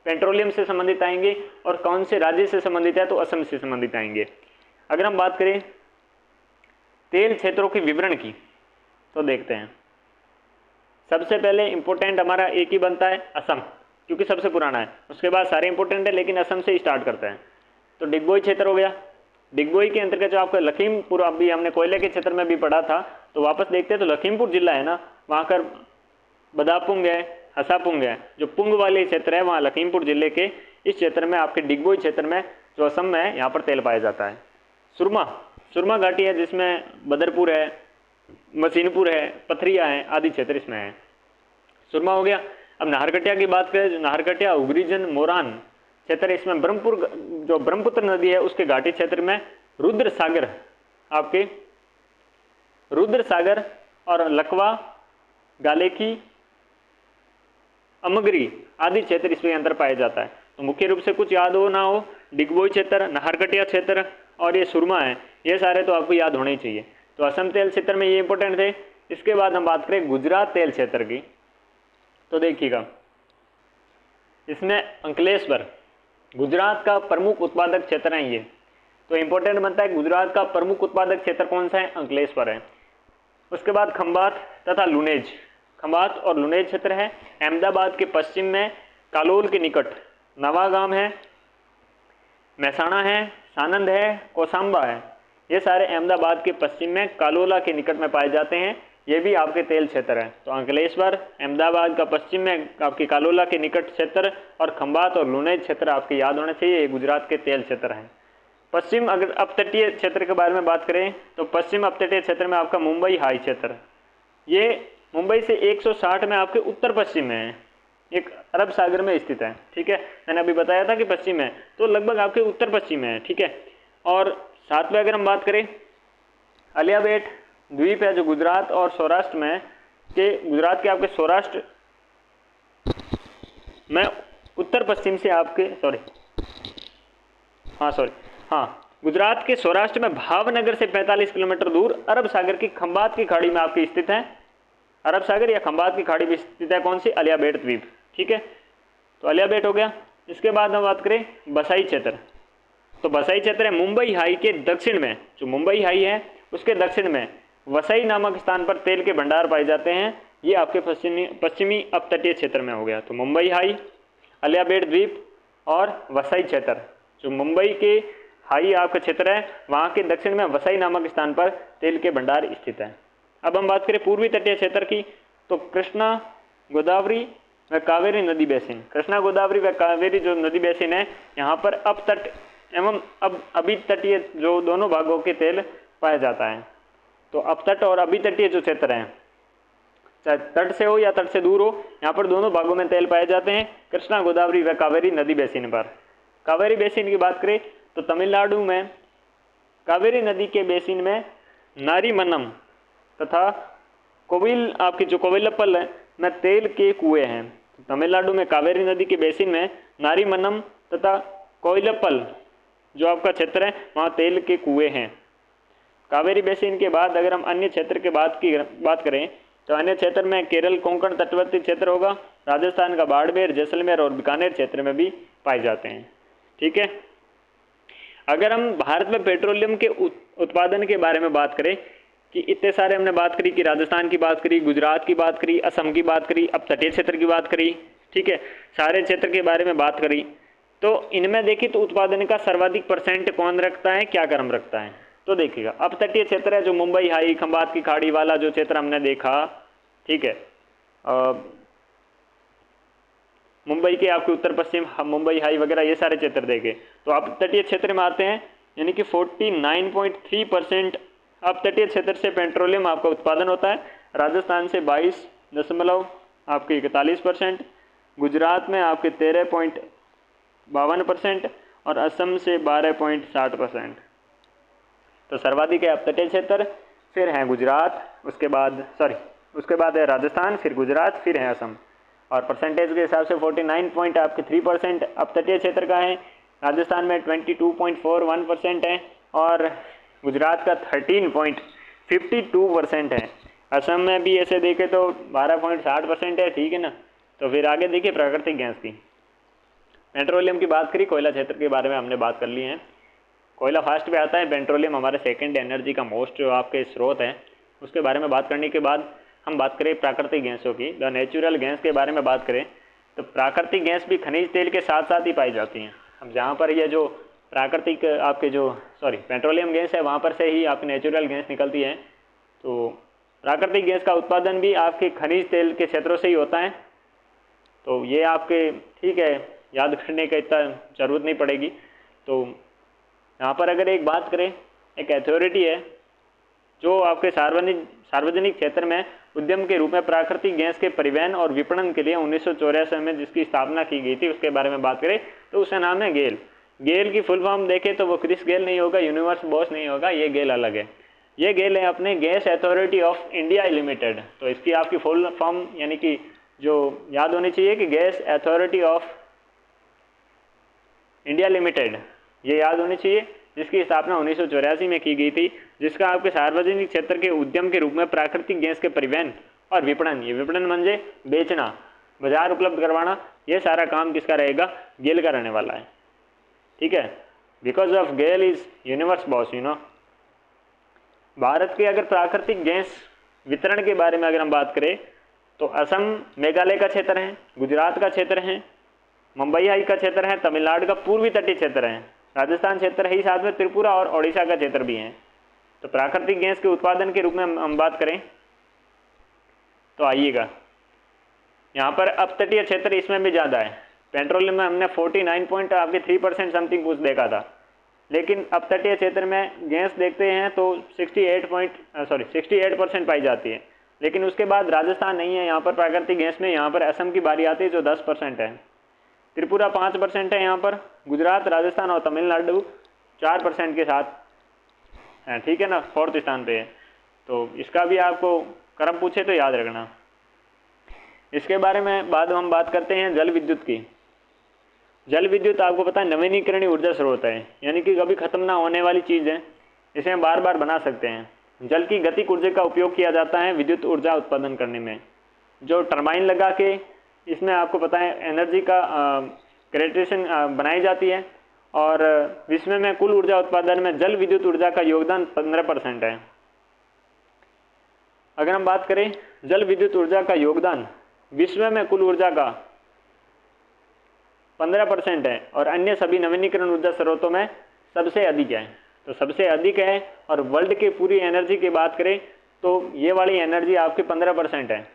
पेट्रोलियम से संबंधित आएंगे, और कौन से राज्य से संबंधित है, तो असम से संबंधित आएंगे। अगर हम बात करें तेल क्षेत्रों के विवरण की तो देखते हैं, सबसे पहले इंपॉर्टेंट हमारा एक ही बनता है असम, क्योंकि सबसे पुराना है। उसके बाद सारे इंपॉर्टेंट है, लेकिन असम से ही स्टार्ट करते हैं। तो डिगबोई क्षेत्र हो गया, डिगबोई के अंतर्गत जो आपका लखीमपुर, अभी हमने कोयले के क्षेत्र में भी पढ़ा था, तो वापस देखते हैं तो लखीमपुर जिला है ना, वहाँ कर बदापुंग है, हसापुंग है, जो पुंग वाले क्षेत्र है वहाँ लखीमपुर जिले के इस क्षेत्र में आपके डिगबोई क्षेत्र में जो असम में है यहाँ पर तेल पाया जाता है। सुरमा घाटी है जिसमें बदरपुर है, मसीनपुर है, पथरिया है आदि क्षेत्र इसमें है। सुरमा हो गया। अब नाहरकटिया की बात करें, जो नाहरकटिया उगरीजन मोरान क्षेत्र, इसमें ब्रह्मपुर, जो ब्रह्मपुत्र नदी है उसके घाटी क्षेत्र में रुद्र सागर, आपके रुद्र सागर और लकवा, गालेकी, अमगरी आदि क्षेत्र इसमें अंदर पाया जाता है। तो मुख्य रूप से कुछ याद हो ना हो, डिगबोई क्षेत्र, नाहरकटिया क्षेत्र और ये सुरमा है, ये सारे तो आपको याद होने ही चाहिए। तो असम तेल क्षेत्र में ये इंपॉर्टेंट थे। इसके बाद हम बात करें गुजरात तेल क्षेत्र की, तो देखिएगा इसमें अंकलेश्वर गुजरात का प्रमुख उत्पादक क्षेत्र है ये, तो इंपॉर्टेंट बनता है। गुजरात का प्रमुख उत्पादक क्षेत्र कौन सा है? अंकलेश्वर है। उसके बाद खंबात तथा लुनेज, खंबात और लुनेज क्षेत्र है। अहमदाबाद के पश्चिम में कालोल के निकट नवागाम है, महसाणा है, सानंद है, कोसांबा है, ये सारे अहमदाबाद के पश्चिम में कालोला के निकट में पाए जाते हैं। ये भी आपके तेल क्षेत्र है। तो अंकलेश्वर, अहमदाबाद का पश्चिम में आपके कालोला के निकट क्षेत्र और खंबात और लुनेज क्षेत्र आपके याद होने चाहिए, ये गुजरात के तेल क्षेत्र हैं। पश्चिम अगर अपतटीय क्षेत्र के बारे में बात करें तो पश्चिम अपतटीय क्षेत्र में आपका मुंबई हाई क्षेत्र, ये मुंबई से 160 में आपके उत्तर पश्चिम में है, एक अरब सागर में स्थित है। ठीक है, मैंने अभी बताया था कि पश्चिम है, तो लगभग आपके उत्तर पश्चिम में है। ठीक है, और साथ में अगर हम बात करें अलियाबेट द्वीप है जो गुजरात और सौराष्ट्र में के, गुजरात के आपके सौराष्ट्र में उत्तर पश्चिम से आपके गुजरात के सौराष्ट्र में भावनगर से 45 किलोमीटर दूर अरब सागर की खंबात की खाड़ी में आपकी स्थित है। अरब सागर या खंबात की खाड़ी में स्थित है कौन सी? अलियाबेट द्वीप। ठीक है, तो अलियाबेट हो गया। इसके बाद हम बात करें बसाई क्षेत्र, तो बसाई क्षेत्र है मुंबई हाई के दक्षिण में, जो मुंबई हाई है उसके दक्षिण में वसई नामक स्थान पर तेल के भंडार पाए जाते हैं। ये आपके पश्चिमी अपतटीय क्षेत्र में हो गया। तो मुंबई हाई, अलियाबेट द्वीप और वसई क्षेत्र, जो मुंबई के हाई आपका क्षेत्र है वहाँ के दक्षिण में वसई नामक स्थान पर तेल के भंडार स्थित है। अब हम बात करें पूर्वी तटीय क्षेत्र की, तो कृष्णा, गोदावरी व कावेरी नदी बेसिन, कृष्णा, गोदावरी व कावेरी जो नदी बेसिन है यहाँ पर अपतट एवं अभी तटीय जो दोनों भागों के तेल पाया जाता है। तो अपतट और अभी तटीय जो क्षेत्र हैं, चाहे तट से हो या तट से दूर हो, यहाँ पर दोनों भागों में तेल पाए जाते हैं कृष्णा, गोदावरी व कावेरी नदी बेसिन पर। कावेरी बेसिन की बात करें तो तमिलनाडु में कावेरी नदी के बेसिन में नारीमन्नम तथा कोविल, आपकी जो कोविलप्पल है में तेल के कुएं हैं। तमिलनाडु में कावेरी नदी के बेसिन में नारीमन्नम तथा कोविलप्पल जो आपका क्षेत्र है वहाँ तेल के कुएं हैं। कावेरी बेसिन के बाद अगर हम अन्य क्षेत्र के बात करें तो अन्य क्षेत्र में केरल कोंकण तटवर्ती क्षेत्र होगा, राजस्थान का बाड़मेर, जैसलमेर और बीकानेर क्षेत्र में भी पाए जाते हैं। ठीक है, अगर हम भारत में पेट्रोलियम के उत्पादन के बारे में बात करें कि इतने सारे हमने बात करी कि राजस्थान की बात करी, गुजरात की बात करी, असम की बात करी, अब तटीय क्षेत्र की बात करी। ठीक है, सारे क्षेत्र के बारे में बात करी, तो इनमें देखिए तो उत्पादन का सर्वाधिक परसेंट कौन रखता है, क्या क्रम रखता है? तो देखिएगा अब तटीय क्षेत्र है जो मुंबई हाई, खंबात की खाड़ी वाला जो क्षेत्र हमने देखा। ठीक है, मुंबई के आपके उत्तर पश्चिम, मुंबई हाई वगैरह ये सारे क्षेत्र देखे, तो आप तटीय क्षेत्र में आते हैं, यानी कि 49.3% अब तटीय क्षेत्र से पेट्रोलियम आपका उत्पादन होता है। राजस्थान से 22 आपके 41%, गुजरात में आपके 13.52% और असम से 12.60%। तो सर्वाधिक है अब तटीय क्षेत्र, फिर हैं गुजरात, उसके बाद है राजस्थान, फिर गुजरात, फिर है असम। और परसेंटेज के हिसाब से 49.3% अब तटीय क्षेत्र का है, राजस्थान में 22.41% है और गुजरात का 13.52% है। असम में भी ऐसे देखें तो 12.60% है। ठीक है ना, तो फिर आगे देखिए प्राकृतिक गैस की, पेट्रोलियम की बात करी, कोयला क्षेत्र के बारे में हमने बात कर ली है। कोयला फास्ट पे आता है, पेट्रोलियम हमारे सेकेंड एनर्जी का मोस्ट जो आपके स्रोत है, उसके बारे में बात करने के बाद हम बात करें प्राकृतिक गैसों की, द नेचुरल गैस के बारे में बात करें तो प्राकृतिक गैस भी खनिज तेल के साथ साथ ही पाई जाती हैं। अब जहाँ पर ये जो प्राकृतिक आपके जो पेट्रोलियम गैस है वहाँ पर से ही आपकी नेचुरल गैस निकलती है। तो प्राकृतिक गैस का उत्पादन भी आपके खनिज तेल के क्षेत्रों से ही होता है। तो ये आपके ठीक है, याद करने का इतना ज़रूरत नहीं पड़ेगी। तो यहाँ पर अगर एक बात करें, एक अथॉरिटी है जो आपके सार्वजनिक क्षेत्र में उद्यम के रूप में प्राकृतिक गैस के परिवहन और विपणन के लिए 1984 में जिसकी स्थापना की गई थी उसके बारे में बात करें तो उसका नाम है गेल। गेल की फुल फॉर्म देखें तो वो क्रिस गेल नहीं होगा, यूनिवर्स बॉस नहीं होगा, ये गेल अलग है। ये गेल है अपने gas authority of India limited. तो इसकी आपकी फुल फॉर्म यानी कि जो याद होनी चाहिए कि gas authority of India limited, ये याद होनी चाहिए, जिसकी स्थापना 1984 में की गई थी, जिसका आपके सार्वजनिक क्षेत्र के उद्यम के रूप में प्राकृतिक गैस के परिवहन और विपणन, ये विपणन म्हणजे बेचना, बाजार उपलब्ध करवाना, ये सारा काम किसका रहेगा? गेल का रहने वाला है। ठीक है, because of gale is universe boss, you know. Bharat के अगर प्राकृतिक गैस वितरण के बारे में अगर हम बात करें तो असम मेघालय का क्षेत्र है, गुजरात का क्षेत्र है, मुंबई हाई का क्षेत्र है, तमिलनाडु का पूर्वी तटीय क्षेत्र है, राजस्थान क्षेत्र है ही, साथ में त्रिपुरा और ओडिशा का क्षेत्र भी है। तो प्राकृतिक गैस के उत्पादन के रूप में हम बात करें तो आइएगा, यहाँ पर अपतटीय क्षेत्र इसमें भी ज़्यादा है। पेट्रोलियम में हमने 49.3% समथिंग कुछ देखा था, लेकिन अपतटीय क्षेत्र में गैस देखते हैं तो 68% पाई जाती है। लेकिन उसके बाद राजस्थान नहीं है यहाँ पर प्राकृतिक गैस में, यहाँ पर असम की बारी आती है जो 10% है, त्रिपुरा 5% है यहाँ पर, गुजरात, राजस्थान और तमिलनाडु 4% के साथ है। ठीक है ना, 4th स्थान पे है। तो इसका भी आपको क्रम पूछे तो याद रखना। इसके बारे में बाद हम बात करते हैं जल विद्युत की। जल विद्युत आपको पता है नवीनीकरणीय ऊर्जा स्रोत है, यानी कि कभी ख़त्म ना होने वाली चीज़ है, इसे हम बार बार बना सकते हैं। जल की गतिक ऊर्जा का उपयोग किया जाता है विद्युत ऊर्जा उत्पादन करने में। जो टरबाइन लगा के इसमें आपको पता है एनर्जी का क्रिएशन बनाई जाती है, और विश्व में कुल ऊर्जा उत्पादन में जल विद्युत ऊर्जा का योगदान 15% है। अगर हम बात करें जल विद्युत ऊर्जा का योगदान विश्व में कुल ऊर्जा का 15% है, और अन्य सभी नवीनीकरण ऊर्जा स्रोतों में सबसे अधिक है। तो सबसे अधिक है, और वर्ल्ड के पूरी एनर्जी की बात करें तो ये वाली एनर्जी आपकी 15% है।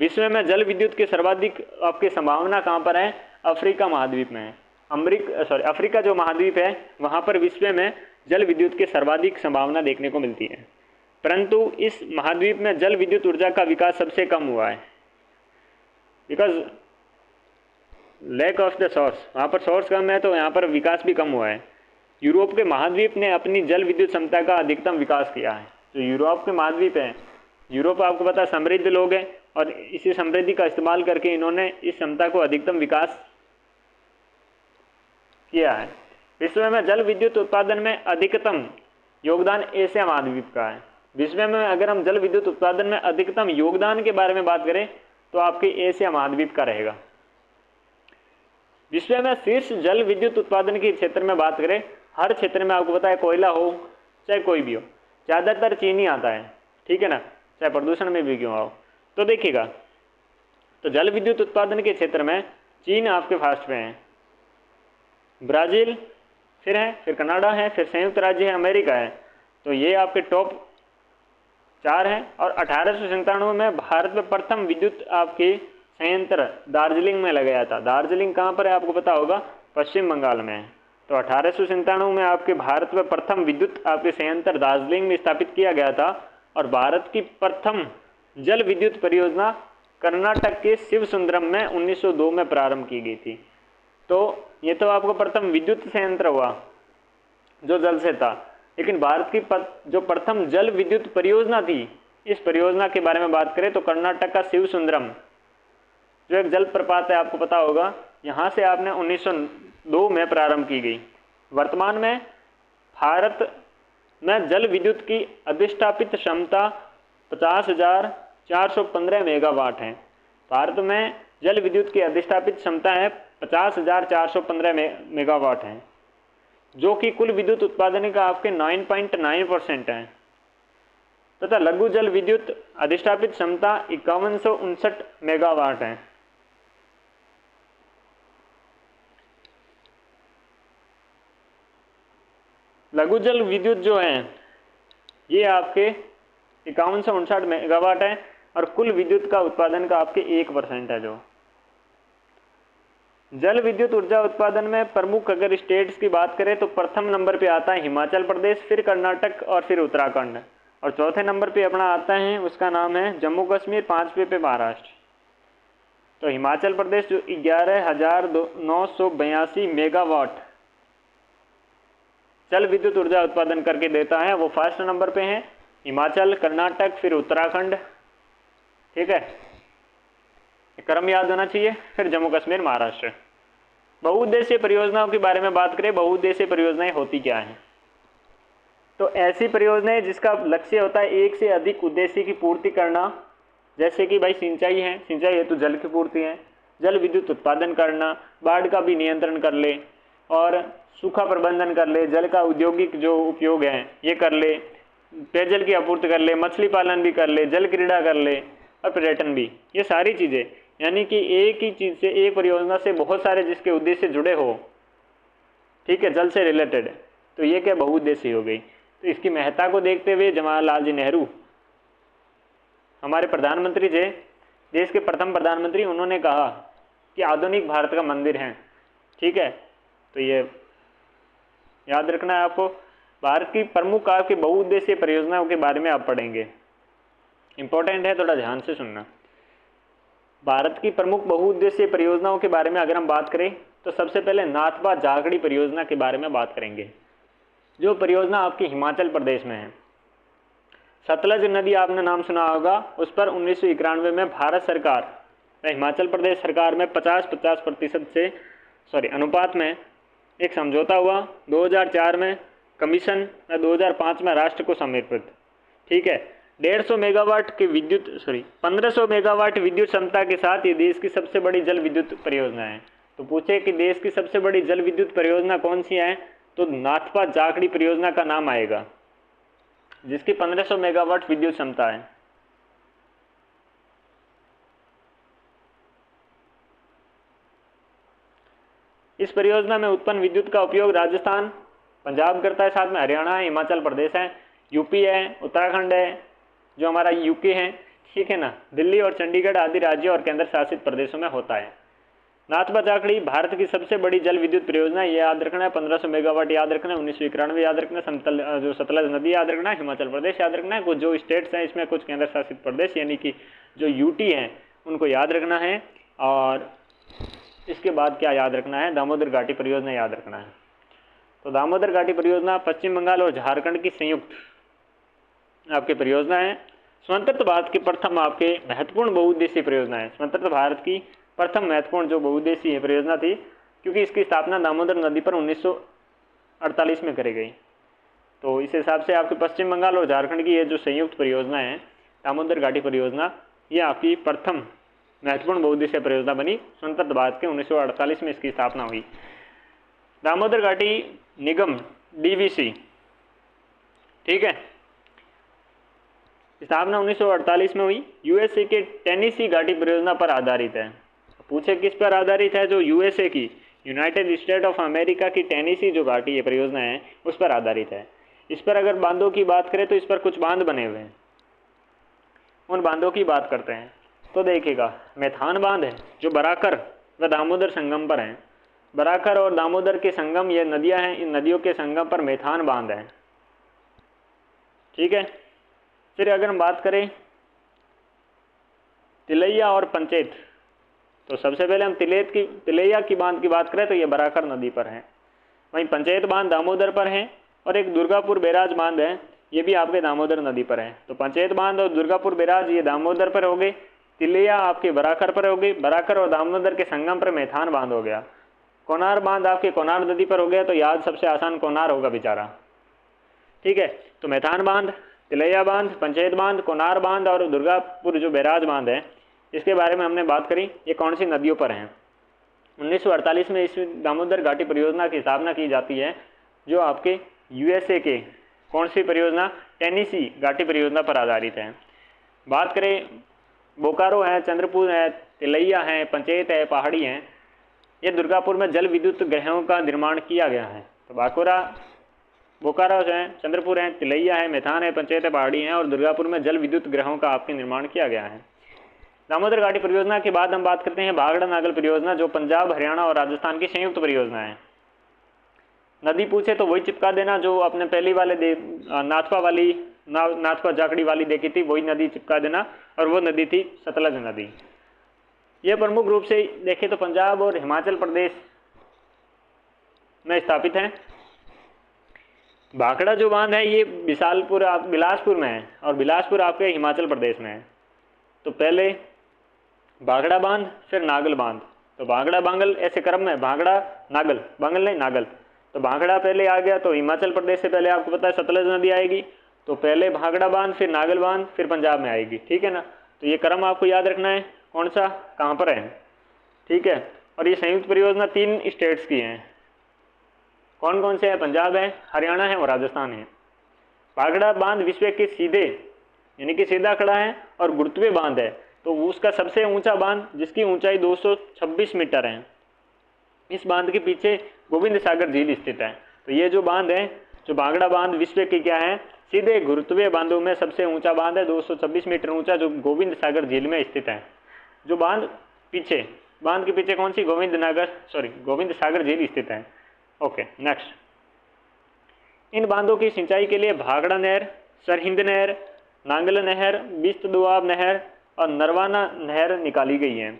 विश्व में जल विद्युत की सर्वाधिक आपकी संभावना कहाँ पर है? अफ्रीका महाद्वीप में है। अफ्रीका जो महाद्वीप है वहाँ पर विश्व में जल विद्युत की सर्वाधिक संभावना देखने को मिलती है, परंतु इस महाद्वीप में जल विद्युत ऊर्जा का विकास सबसे कम हुआ है, because lack of the source, वहाँ पर सोर्स कम है तो यहाँ पर विकास भी कम हुआ है। यूरोप के महाद्वीप ने अपनी जल विद्युत क्षमता का अधिकतम विकास किया है। जो यूरोप के महाद्वीप है, यूरोप आपको पता है समृद्ध लोग हैं, और इसी समृद्धि का इस्तेमाल करके इन्होंने इस क्षमता को अधिकतम विकास किया है। विश्व में जल विद्युत उत्पादन में अधिकतम योगदान एशिया महाद्वीप का है। विश्व में अगर हम जल विद्युत उत्पादन में अधिकतम योगदान के बारे में बात करें तो आपके एशिया महाद्वीप का रहेगा। विश्व में शीर्ष जल विद्युत उत्पादन के क्षेत्र में बात करें, हर क्षेत्र में आपको पता है कोयला हो चाहे कोई भी हो, ज़्यादातर चीनी आता है। ठीक है ना, चाहे प्रदूषण में भी क्यों आओ। तो देखिएगा, तो जल विद्युत उत्पादन के क्षेत्र में चीन आपके फास्ट में है, ब्राज़ील फिर है, फिर कनाडा है, फिर संयुक्त राज्य है, अमेरिका है। तो ये आपके टॉप 4 हैं। और 1897 में भारत में प्रथम विद्युत आपके संयंत्र दार्जिलिंग में लगाया था। दार्जिलिंग कहाँ पर है आपको पता होगा? पश्चिम बंगाल में है। तो 1897 में आपके भारत में प्रथम विद्युत आपके संयंत्र दार्जिलिंग में स्थापित किया गया था। और भारत की प्रथम जल विद्युत परियोजना कर्नाटक के शिवसुंदरम में 1902 में प्रारंभ की गई थी। तो ये तो आपको प्रथम विद्युत संयंत्र हुआ जो जल से था, लेकिन भारत की जो प्रथम जल विद्युत परियोजना थी, इस परियोजना के बारे में बात करें तो कर्नाटक का शिवसुंदरम जो एक जल प्रपात है आपको पता होगा, यहाँ से आपने 1902 में प्रारंभ की गई। वर्तमान में भारत में जल विद्युत की अधिष्ठापित क्षमता 50,415 मेगावाट है। भारत में जल विद्युत की अधिष्ठापित क्षमता है 50,415 मेगावाट है, जो कि कुल विद्युत उत्पादन का आपके 9.9% है। तथा लघु जल विद्युत अधिष्ठापित क्षमता 5159 मेगावाट है। लघु जल विद्युत जो है ये आपके 5159 मेगावाट है और कुल विद्युत का उत्पादन का आपके 1% है। जो जल विद्युत ऊर्जा उत्पादन में प्रमुख अगर स्टेट्स की बात करें तो प्रथम नंबर पे आता है हिमाचल प्रदेश, फिर कर्नाटक और फिर उत्तराखंड, और चौथे नंबर पे अपना आता है उसका नाम है जम्मू कश्मीर, 5वें पे महाराष्ट्र। तो हिमाचल प्रदेश जो 11,982 मेगावाट जल विद्युत ऊर्जा उत्पादन करके देता है, वो फर्स्ट नंबर पे है। हिमाचल, कर्नाटक, फिर उत्तराखंड, ठीक है, क्रम याद होना चाहिए, फिर जम्मू कश्मीर, महाराष्ट्र। बहुउद्देशीय परियोजनाओं के बारे में बात करें, बहुउद्देशीय परियोजनाएं होती क्या हैं? तो ऐसी परियोजनाएं जिसका लक्ष्य होता है एक से अधिक उद्देश्य की पूर्ति करना, जैसे कि भाई सिंचाई है, सिंचाई हेतु जल की पूर्ति है, जल विद्युत उत्पादन करना, बाढ़ का भी नियंत्रण कर ले और सूखा प्रबंधन कर ले, जल का औद्योगिक जो उपयोग है ये कर ले, पेयजल की आपूर्ति कर ले, मछली पालन भी कर ले, जल क्रीड़ा कर ले और पर्यटन भी। ये सारी चीज़ें यानी कि एक ही चीज़ से, एक परियोजना से बहुत सारे जिसके उद्देश्य जुड़े हो, ठीक है, जल से रिलेटेड, तो ये क्या बहुउद्देशीय हो गई। तो इसकी महत्ता को देखते हुए जवाहरलाल जी नेहरू हमारे प्रधानमंत्री थे, देश के प्रथम प्रधानमंत्री, उन्होंने कहा कि आधुनिक भारत का मंदिर है, ठीक है। तो ये याद रखना है आपको। भारत की प्रमुख आपकी बहुउद्देशीय परियोजनाओं के बारे में आप पढ़ेंगे, इंपॉर्टेंट है, थोड़ा ध्यान से सुनना। भारत की प्रमुख बहुउद्देशीय परियोजनाओं के बारे में अगर हम बात करें तो सबसे पहले नाथपा जाखड़ी परियोजना के बारे में बात करेंगे, जो परियोजना आपकी हिमाचल प्रदेश में है। सतलज नदी आपने नाम सुना होगा, उस पर 1991 में भारत सरकार हिमाचल प्रदेश सरकार में 50-50% से अनुपात में एक समझौता हुआ। 2004 में कमीशन, 2005 में राष्ट्र को समर्पित, ठीक है। 1500 मेगावाट विद्युत क्षमता के साथ ये देश की सबसे बड़ी जल विद्युत परियोजना है। तो पूछे कि देश की सबसे बड़ी जल विद्युत परियोजना कौन सी है, तो नाथपा जाखड़ी परियोजना का नाम आएगा, जिसकी 1500 मेगावाट विद्युत क्षमता है। इस परियोजना में उत्पन्न विद्युत का उपयोग राजस्थान, पंजाब करता है, साथ में हरियाणा है, हिमाचल प्रदेश है, यूपी है, उत्तराखंड है, जो हमारा यूके है, ठीक है ना, दिल्ली और चंडीगढ़ आदि राज्यों और केंद्र शासित प्रदेशों में होता है। नाथपा जाखड़ी भारत की सबसे बड़ी जल विद्युत परियोजना, ये याद रखना है, 1500 मेगावाट याद रखना है, 1991 याद रखना है, जो सतलज नदी याद रखना है, हिमाचल प्रदेश याद रखना है, कुछ जो स्टेट्स हैं इसमें कुछ केंद्र शासित प्रदेश यानी कि जो यूटी हैं उनको याद रखना है। और इसके बाद क्या याद रखना है, दामोदर घाटी परियोजना याद रखना है। तो दामोदर घाटी परियोजना पश्चिम बंगाल और झारखंड की संयुक्त आपकी परियोजना है। स्वतंत्र भारत की प्रथम आपके महत्वपूर्ण बहुउद्देशीय परियोजना है। स्वतंत्र भारत की प्रथम महत्वपूर्ण जो बहुउद्देशीय परियोजना थी, क्योंकि इसकी स्थापना दामोदर नदी पर 1948 में करी गई। तो इस हिसाब से आपके पश्चिम बंगाल और झारखंड की ये जो संयुक्त परियोजना है दामोदर घाटी परियोजना, ये आपकी प्रथम महत्वपूर्ण बहुउद्देशीय परियोजना बनी। स्वतंत्र भारत के 1948 में इसकी स्थापना हुई। दामोदर घाटी निगम DVC, ठीक है, स्थापना 1948 में हुई। USA के टेनेसी घाटी परियोजना पर आधारित है। पूछे किस पर आधारित है, जो USA की यूनाइटेड स्टेट ऑफ अमेरिका की टेनेसी जो घाटी ये परियोजना है उस पर आधारित है। इस पर अगर बांधों की बात करें तो इस पर कुछ बांध बने हुए हैं, उन बांधों की बात करते हैं। तो देखिएगा, मैथान बांध है जो बराकर व दामोदर संगम पर है। बराकर और दामोदर के संगम ये नदियां हैं, इन नदियों के संगम पर मैथान बांध है, ठीक है। फिर अगर हम बात करें तिलैया और पंचेत, तो सबसे पहले हम तिलैया की बांध की बात करें तो ये बराकर नदी पर है। वहीं पंचेत बांध दामोदर पर है और एक दुर्गापुर बैराज बांध है, ये भी आपके दामोदर नदी पर है। तो पंचेत बांध और दुर्गापुर बैराज ये दामोदर पर हो गए, तिलैया आपके बराकर पर हो गई, बराकर और दामोदर के संगम पर मैथान बांध हो गया। कोनार बांध आपके कोनार नदी पर हो गया, तो याद सबसे आसान कोनार होगा बेचारा, ठीक है। तो मैथान बांध, तिलैया बांध, पंचेत बांध, कोनार बांध और दुर्गापुर जो बैराज बांध है, इसके बारे में हमने बात करी। ये कौन सी नदियों पर हैं। 1948 में इस दामोदर घाटी परियोजना की स्थापना की जाती है, जो आपके USA के कौन सी परियोजना, टेनेसी घाटी परियोजना पर आधारित है। बात करें बोकारो है, चंद्रपुर है, तिलैया है, पंचेत है, पहाड़ी हैं, ये दुर्गापुर में जल विद्युत ग्रहों का निर्माण किया गया है। तो बांकुरा बोकारो है, चंद्रपुर है, तिलैया है, मैथान है, पंचायत पहाड़ी है और दुर्गापुर में जल विद्युत ग्रहों का आपके निर्माण किया गया है। दामोदर घाटी परियोजना के बाद हम बात करते हैं भाखड़ा नागल परियोजना, जो पंजाब, हरियाणा और राजस्थान की संयुक्त परियोजना है। नदी पूछे तो वही चिपका देना जो आपने पहली वाले नाथपा जाखड़ी वाली देखी थी, वही नदी चिपका देना, और वो नदी थी सतलज नदी। ये प्रमुख रूप से देखें तो पंजाब और हिमाचल प्रदेश में स्थापित है। भाखड़ा जो बांध है ये बिलासपुर में है और बिलासपुर आपके हिमाचल प्रदेश में है। तो पहले भाखड़ा बांध, फिर नागल बांध। तो भाखड़ा बांगल ऐसे क्रम में, भाखड़ा नागल, बांगल नहीं नागल। तो भाखड़ा पहले आ गया तो हिमाचल प्रदेश से पहले आपको पता है सतलज नदी आएगी, तो पहले भाखड़ा बांध, फिर नागल बांध, फिर पंजाब में आएगी, ठीक है ना। तो ये क्रम आपको याद रखना है, कौन सा कहाँ पर है, ठीक है। और ये संयुक्त परियोजना 3 स्टेट्स की हैं। कौन कौन से हैं? पंजाब है, हरियाणा है और राजस्थान है। भाखड़ा बांध विश्व के सीधे यानी कि सीधा खड़ा है और गुरुत्वीय बांध है, तो उसका सबसे ऊंचा बांध जिसकी ऊंचाई 226 मीटर है। इस बांध के पीछे गोविंद सागर झील स्थित है। तो ये जो बांध है, जो भाखड़ा बांध विश्व की क्या है, सीधे गुरुत्वीय बांधों में सबसे ऊंचा बांध है, 226 मीटर ऊंचा, जो गोविंद सागर झील में स्थित है। जो बांध के पीछे कौन सी, गोविंद सागर झील स्थित है। Okay, next. इन बांधों की सिंचाई के लिए भाखड़ा नहर, सरहिंद नहर, नांगल नहर, बिस्त दोआब नहर और नरवाना नहर निकाली गई है।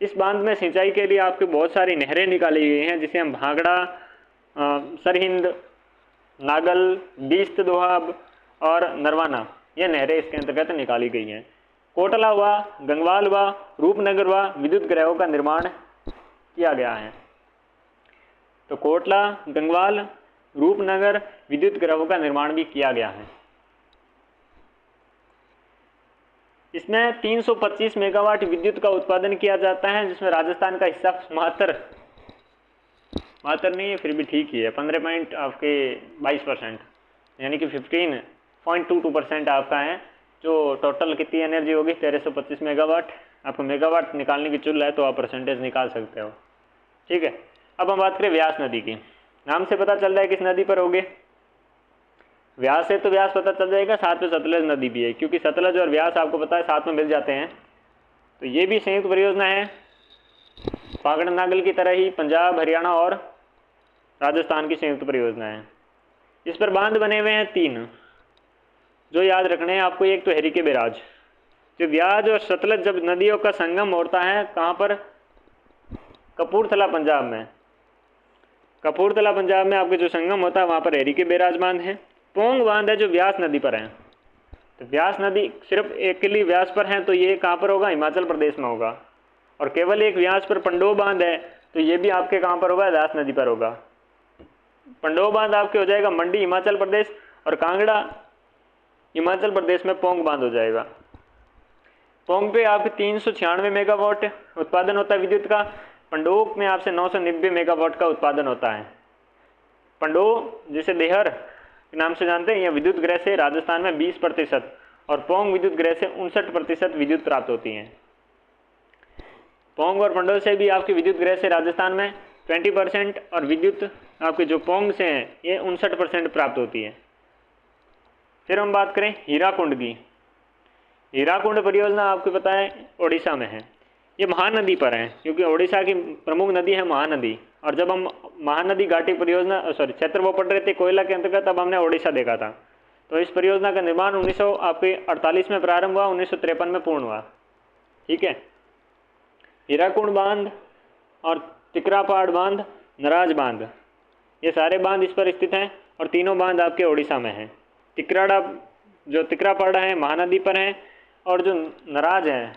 इस बांध में सिंचाई के लिए आपकी बहुत सारी नहरें निकाली गई हैं, जिसे हम भाखड़ा, सरहिंद, नागल, बिस्त दोआब और नरवाना, ये नहरें इसके अंतर्गत निकाली गई हैं। कोटला व गंगवाल व रूपनगर व विद्युत ग्रहों का निर्माण किया गया है। तो कोटला, गंगवाल, रूपनगर विद्युत ग्रहों का निर्माण भी किया गया है। इसमें 325 मेगावाट विद्युत का उत्पादन किया जाता है, जिसमें राजस्थान का हिस्सा मात्र नहीं है, फिर भी ठीक ही है, 15.22%, यानी कि 15.22% आपका है। जो टोटल कितनी एनर्जी होगी, 1325 मेगावाट। आपको मेगावाट निकालने की चुल है तो आप परसेंटेज निकाल सकते हो, ठीक है। अब हम बात करें व्यास नदी की। नाम से पता चल रहा है किस नदी पर होगे, व्यास है तो व्यास पता चल जाएगा, साथ में सतलज नदी भी है, क्योंकि सतलज और व्यास आपको पता है साथ में मिल जाते हैं। तो ये भी संयुक्त परियोजना है, भाखड़ा नागल की तरह ही पंजाब, हरियाणा और राजस्थान की संयुक्त परियोजना है। इस पर बांध बने हुए हैं 3, जो याद रखने हैं आपको। एक तो हरिके बैराज, जो व्यास और सतलज जब नदियों का संगम होता है, कहाँ पर, कपूरथला पंजाब में। कपूरथला पंजाब में आपके जो संगम होता है वहाँ पर हरिके बैराज बांध है। पोंग बांध है जो व्यास नदी पर है। तो व्यास नदी सिर्फ अकेली व्यास पर है, तो ये कहाँ पर होगा, हिमाचल प्रदेश में होगा। और केवल एक व्यास पर पंडोह बांध है, तो ये भी आपके कहाँ पर होगा, व्यास नदी पर होगा। पंडोह बांध आपके हो जाएगा मंडी, हिमाचल प्रदेश, और कांगड़ा हिमाचल प्रदेश में पोंग बांध हो जाएगा। पोंग पे आपके 396 मेगावाट उत्पादन होता है विद्युत का। पंडोह में आपसे 990 मेगावाट का उत्पादन होता है। पंडोह जिसे देहर के नाम से जानते हैं, यह विद्युत ग्रह से राजस्थान में 20% और पोंग विद्युत ग्रह से 59% विद्युत प्राप्त होती है। पोंग और पंडोह से भी आपकी विद्युत ग्रह से राजस्थान में 20% और विद्युत आपके जो पोंग से हैं ये 59% प्राप्त होती है। फिर हम बात करें हीराकुंड की। हीराकुंड परियोजना आपको पता है ओडिशा में है। ये महानदी पर है, क्योंकि ओडिशा की प्रमुख नदी है महानदी। और जब हम महानदी घाटी परियोजना क्षेत्र वो पढ़ रहे थे कोयला के अंतर्गत, तब हमने ओडिशा देखा था। तो इस परियोजना का निर्माण 1948 में प्रारंभ हुआ, 1953 में पूर्ण हुआ, ठीक है। हीराकुंड बांध और तिकरापाड़ बांध, नराज बांध, ये सारे बांध इस पर स्थित हैं और तीनों बांध आपके ओडिशा में हैं। तिकरापाड़ा है महानदी पर है, और जो नराज है,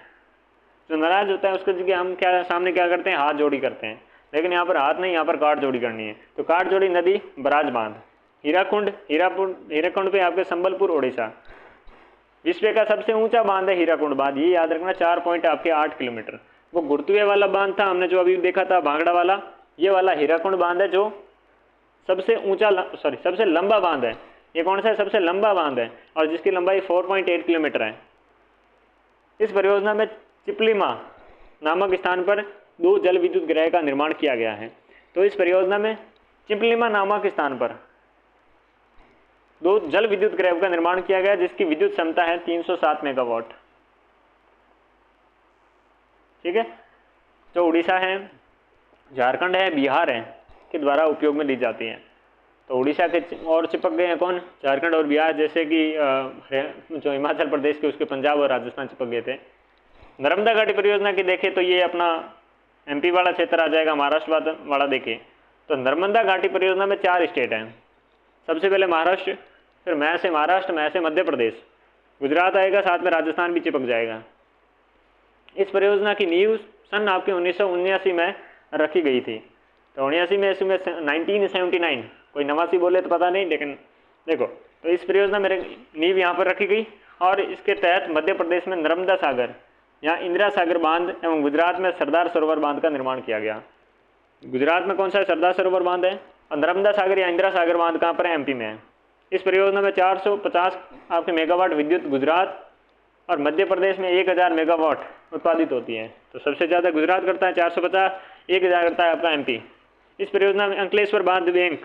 जो नराज होता है उसके जगह हम सामने क्या करते हैं, हाथ जोड़ी करते हैं, लेकिन यहाँ पर हाथ नहीं, यहाँ पर काट जोड़ी करनी है। तो काट जोड़ी नदी, बराज बांध। हीराकुंड पे आपके संबलपुर ओडिशा। विश्व का सबसे ऊंचा बांध है हीराकुंड बांध, ये याद रखना, 4.8 किलोमीटर। वो गुरुत्वीय वाला बांध था हमने जो अभी देखा था भाखड़ा वाला, ये वाला हीराकुंड बांध है जो सबसे लंबा बांध है। ये कौन सा है, सबसे लंबा बांध है, और जिसकी लंबाई 4.8 किलोमीटर है। इस परियोजना में चिपलीमा नामक स्थान पर 2 जल विद्युत ग्रह का निर्माण किया गया है। तो इस परियोजना में चिपलीमा नामक स्थान पर दो जल विद्युत गृह का निर्माण किया गया जिसकी विद्युत क्षमता है 307 मेगावाट। ठीक है, जो उड़ीसा है, झारखंड है, बिहार है के द्वारा उपयोग में ली जाती हैं। तो उड़ीसा के और चिपक गए हैं कौन, झारखंड और बिहार, जैसे कि जो हिमाचल प्रदेश के उसके पंजाब और राजस्थान चिपक गए थे। नर्मदा घाटी परियोजना की देखें तो ये अपना एमपी वाला क्षेत्र आ जाएगा। महाराष्ट्र वाला देखें तो नर्मदा घाटी परियोजना में 4 स्टेट हैं। सबसे पहले महाराष्ट्र, फिर मैं से महाराष्ट्र, मैं से मध्य प्रदेश, गुजरात आएगा, साथ में राजस्थान भी चिपक जाएगा। इस परियोजना की नींव सन आपके 1979 में रखी गई थी। तो 79 में इसमें 1979, कोई नवासी बोले तो पता नहीं, लेकिन देखो, तो इस परियोजना में नींव यहाँ पर रखी गई और इसके तहत मध्य प्रदेश में नर्मदा सागर या इंदिरा सागर बांध एवं गुजरात में सरदार सरोवर बांध का निर्माण किया गया। गुजरात में कौन सा है, सरदार सरोवर बांध है, और नर्मदा सागर या इंदिरा सागर बांध कहाँ पर है, एमपी में है। इस परियोजना में 450 आपके मेगावाट विद्युत गुजरात और मध्य प्रदेश में 1000 मेगावाट उत्पादित होती है। तो सबसे ज़्यादा गुजरात करता है 450, 1000 करता है आपका एमपी। इस परियोजना में अंकलेश्वर बांध बैंक,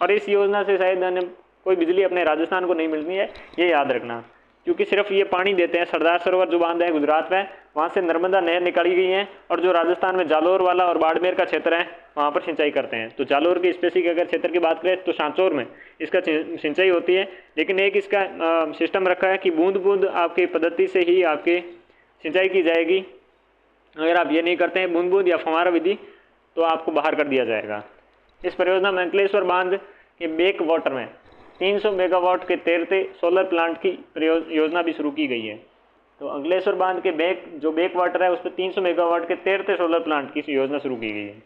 और इस योजना से शायद कोई बिजली अपने राजस्थान को नहीं मिलती है, ये याद रखना, क्योंकि सिर्फ ये पानी देते हैं। सरदार सरोवर जो बांध है गुजरात में, वहाँ से नर्मदा नहर निकाली गई है, और जो राजस्थान में जालोर वाला और बाड़मेर का क्षेत्र है वहाँ पर सिंचाई करते हैं। तो जालोर की स्पेसिफिक अगर क्षेत्र की बात करें तो सांचौर में इसका सिंचाई होती है, लेकिन एक इसका सिस्टम रखा है कि बूंद बूंद आपकी पद्धति से ही आपकी सिंचाई की जाएगी। अगर आप ये नहीं करते हैं बूंद बूंद या फव्वारा विधि, तो आपको बाहर कर दिया जाएगा। इस परियोजना में अंकलेश्वर बांध के बैक वाटर में 300 मेगावाट के तैरते सोलर प्लांट की योजना भी शुरू की गई है। तो अंकलेश्वर बांध के बैक वाटर है उस पर 300 मेगावाट के तैरते सोलर प्लांट की योजना शुरू की गई है।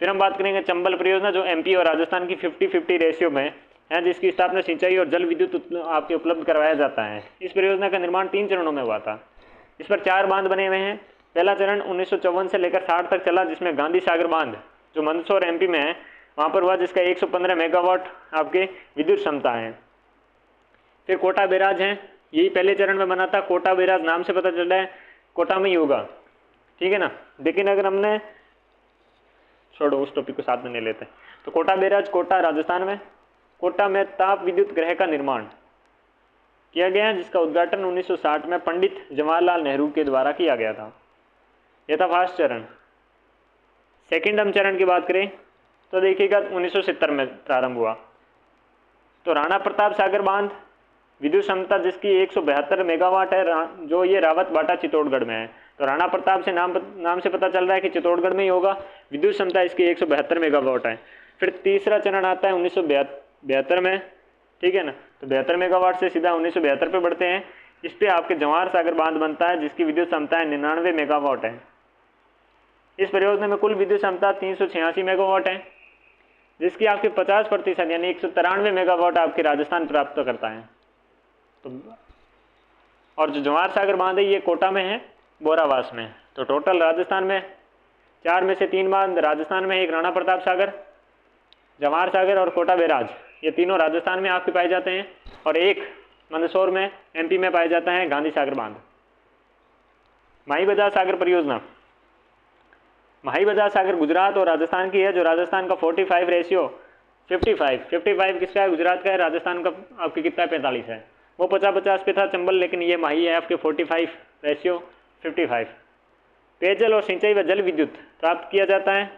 फिर हम बात करेंगे चंबल परियोजना, जो एमपी और राजस्थान की 50-50 रेशियो में है, जिसकी स्थापना सिंचाई और जल विद्युत आपके उपलब्ध करवाया जाता है। इस परियोजना का निर्माण 3 चरणों में हुआ था। इस पर 4 बांध बने हुए हैं। पहला चरण 1954 से लेकर 60 तक चला, जिसमें गांधी सागर बांध जो मंदसौर एमपी में है वहाँ पर हुआ, जिसका 115 मेगावाट आपके विद्युत क्षमता है। फिर कोटा बैराज है, यही पहले चरण में बना था। कोटा बैराज नाम से पता चल रहा है कोटा में ही होगा, ठीक है ना। लेकिन अगर हमने छोड़ो, उस टॉपिक को साथ में नहीं लेते। तो कोटा बैराज कोटा राजस्थान में, कोटा में ताप विद्युत गृह का निर्माण किया गया, जिसका उद्घाटन 1960 में पंडित जवाहरलाल नेहरू के द्वारा किया गया था। यह था फर्स्ट चरण। सेकेंड हम चरण की बात करें तो देखिएगा 1970 में प्रारंभ हुआ। तो राणा प्रताप सागर बांध विद्युत क्षमता जिसकी 172 मेगावाट है, जो ये रावत बाटा चित्तौड़गढ़ में है। तो राणा प्रताप से नाम से पता चल रहा है कि चित्तौड़गढ़ में ही होगा। विद्युत क्षमता इसकी 172 मेगावाट है। फिर तीसरा चरण आता है 1972 में, ठीक है ना। तो 72 मेगावाट से सीधा 1972 पे बढ़ते हैं। इस पर आपके जवाहर सागर बांध बनता है, जिसकी विद्युत क्षमता 99 मेगावाट है। इस परियोजना में कुल विद्युत क्षमता 386 मेगावाट है, जिसकी आपके 50% यानी 193 मेगावाट आपके राजस्थान प्राप्त करता है। तो और जो जवाहर सागर बांध है ये कोटा में है, बोरावास में। तो टोटल राजस्थान में 4 में से 3 बांध राजस्थान में, एक राणा प्रताप सागर, जवाहर सागर और कोटा बैराज, ये तीनों राजस्थान में आपके पाए जाते हैं, और एक मंदसौर में एमपी में पाया जाता है गांधी सागर बांध। माही बजाज सागर परियोजना, माही बजाज सागर गुजरात और राजस्थान की है, जो राजस्थान का 45 रेशियो 55 किसका है, गुजरात का है। राजस्थान का आपके कितना है, 45 है। वो 50-50 पे था चंबल, लेकिन ये माही है आपके 45 रेशियो 55। पेयजल और सिंचाई व जल विद्युत प्राप्त किया जाता है।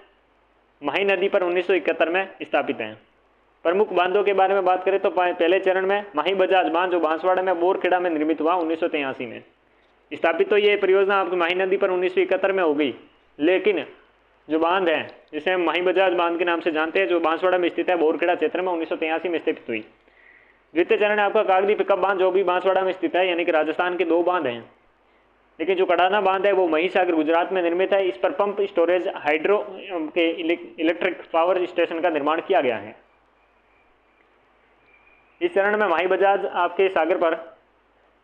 माही नदी पर 1971 में स्थापित हैं। प्रमुख बांधों के बारे में बात करें तो पहले चरण में माही बजाज बांध जो बांसवाड़ा में बोरखेड़ा में निर्मित हुआ 1983 में स्थापित। तो ये परियोजना आपकी माही नदी पर 1971 में हो गई, लेकिन जो बांध है जिसे हम माही बजाज बांध के नाम से जानते हैं, जो बांसवाड़ा में स्थित है बोरखेड़ा क्षेत्र में, 1983 में स्थापित हुई। द्वितीय चरण है आपका कागदी पिकअप बांध, जो भी बांसवाड़ा में स्थित है, यानी कि राजस्थान के 2 बांध हैं। लेकिन जो कड़ाना बांध है वो महिसागर गुजरात में निर्मित है। इस पर पंप स्टोरेज हाइड्रो के इलेक्ट्रिक पावर स्टेशन का निर्माण किया गया है। इस चरण में माही बजाज आपके सागर पर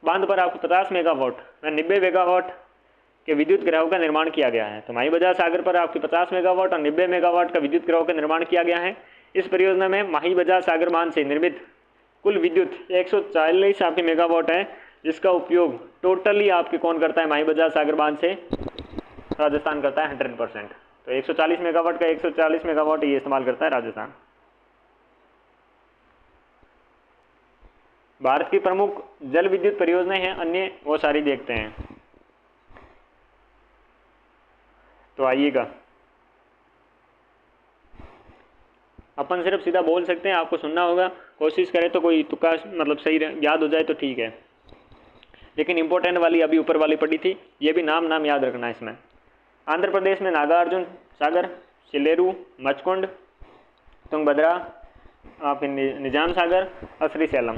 बांध पर आपको 50 मेगावाट व 90 मेगावाट के विद्युत ग्रहों का निर्माण किया गया है। तो माही बजाज सागर पर आपकी 50 मेगावाट और 90 मेगावाट का विद्युत ग्रहों का निर्माण किया गया है। इस परियोजना में माही बजाज सागर बांध से निर्मित कुल विद्युत 140 आपके मेगावाट है, जिसका उपयोग टोटली आपके कौन करता है, माही बजाज सागर बांध से राजस्थान करता है 100%। तो 140 मेगावाट का 140 मेगावाट ये इस्तेमाल करता है राजस्थान। भारत की प्रमुख जल विद्युत परियोजनाएं हैं अन्य, वो सारी देखते हैं। तो आइएगा, अपन सिर्फ सीधा बोल सकते हैं, आपको सुनना होगा, कोशिश करें तो कोई तुक्का मतलब सही याद हो जाए तो ठीक है, लेकिन इंपॉर्टेंट वाली अभी ऊपर वाली पड़ी थी, ये भी नाम याद रखना है इसमें। आंध्र प्रदेश में नागार्जुन सागर, सिलेरू, मचकुंड, तुंगभद्रा, फिर निजाम सागर और श्रीशैलम।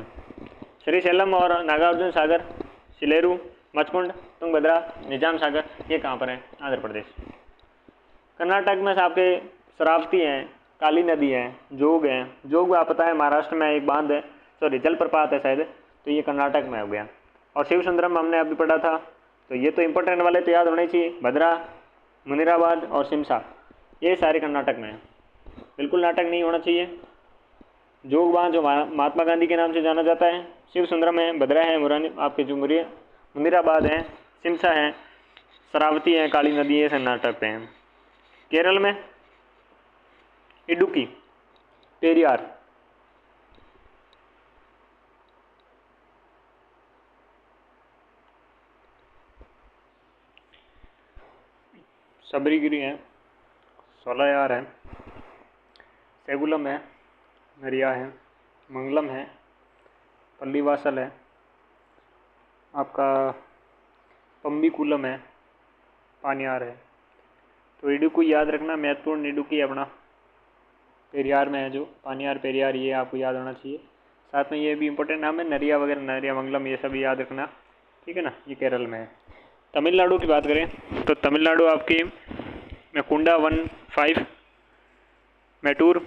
श्रीशैलम और नागार्जुन सागर, सिलेरू, मचकुंड, तुंगभद्रा, निजाम सागर, ये कहाँ पर है? आंध्र प्रदेश। कर्नाटक में आपके शरावती हैं, काली नदी है, जोग है। जोग आप पता है महाराष्ट्र में एक बांध है, सॉरी जलप्रपात है शायद, तो ये कर्नाटक में हो गया। और शिव सुंदरम हमने अभी पढ़ा था, तो ये तो इंपॉर्टेंट वाले तो याद होने चाहिए। भद्रा, मुनिराबाद और सिमसा, ये सारे कर्नाटक में है, बिल्कुल नाटक नहीं होना चाहिए। जोग बांध जो महात्मा गांधी के नाम से जाना जाता है, शिव सुंदरम है, भद्रा है, मुरानी आपके जो मुनिराबाद है, सिमसा है, शरावती है, काली नदी है, कर्नाटक में है। केरल में इडुक्की, पेरियार, सबरीगिरी है, सोलायार है, सेगुलम है, नरिया है, मंगलम है, पल्लीवासल है, आपका पंबीकुलम है, पानियार है। तो इडुक्की याद रखना महत्वपूर्ण, इडुक्की अपना पेरियार में है, जो पानियार पेरियार, ये आपको याद होना चाहिए। साथ में ये भी इंपॉर्टेंट नाम है, नरिया वगैरह, नरिया मंगलम, ये सब याद रखना, ठीक है ना। ये केरल में है। तमिलनाडु की बात करें तो तमिलनाडु आपकी में कुंडा 15, मैटूर,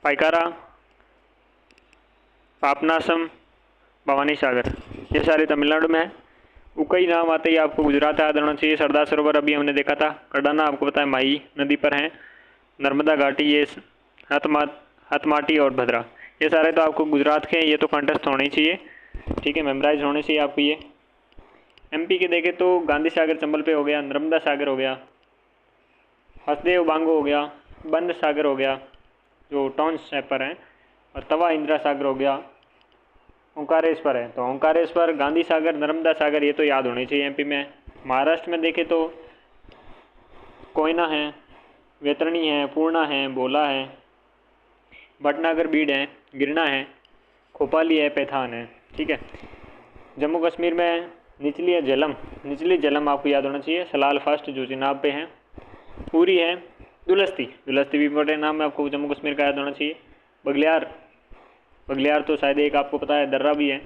पाइकारा, पापनासम, भवानी सागर, ये सारे तमिलनाडु में है। उकई नाम आते ही आपको गुजरात याद होना चाहिए। सरदार सरोवर अभी हमने देखा था। कडाना आपको पता है माही नदी पर है। नर्मदा घाटी, ये हथमाटी और भद्रा, ये सारे तो आपको गुजरात के हैं, ये तो कंटेस्ट होने ही चाहिए, ठीक है, मेमोराइज होने चाहिए आपको ये। एमपी के देखें तो गांधी सागर चंबल पे हो गया, नर्मदा सागर हो गया, हसदेव बांगो हो गया, बंद सागर हो गया जो टॉन्स पर है, और तवा इंदिरा सागर हो गया, ओंकारेश्वर है। तो ओंकारेश्वर, गांधी सागर, नर्मदा सागर, ये तो याद होने चाहिए एमपी में। महाराष्ट्र में देखें तो कोयना है, वैतरणी है, पूर्णा है, बोला है, भटनागर बीड है, गिरना है, खोपाली है, पैथान है, ठीक है। जम्मू कश्मीर में निचली झेलम आपको याद होना चाहिए। सलाल फर्स्ट जो चिनाब पे है, पूरी है, दुलस्ती भी इंपॉर्टेंट नाम है, आपको जम्मू कश्मीर का याद होना चाहिए। बगलियार तो शायद एक आपको पता है, दर्रा भी है।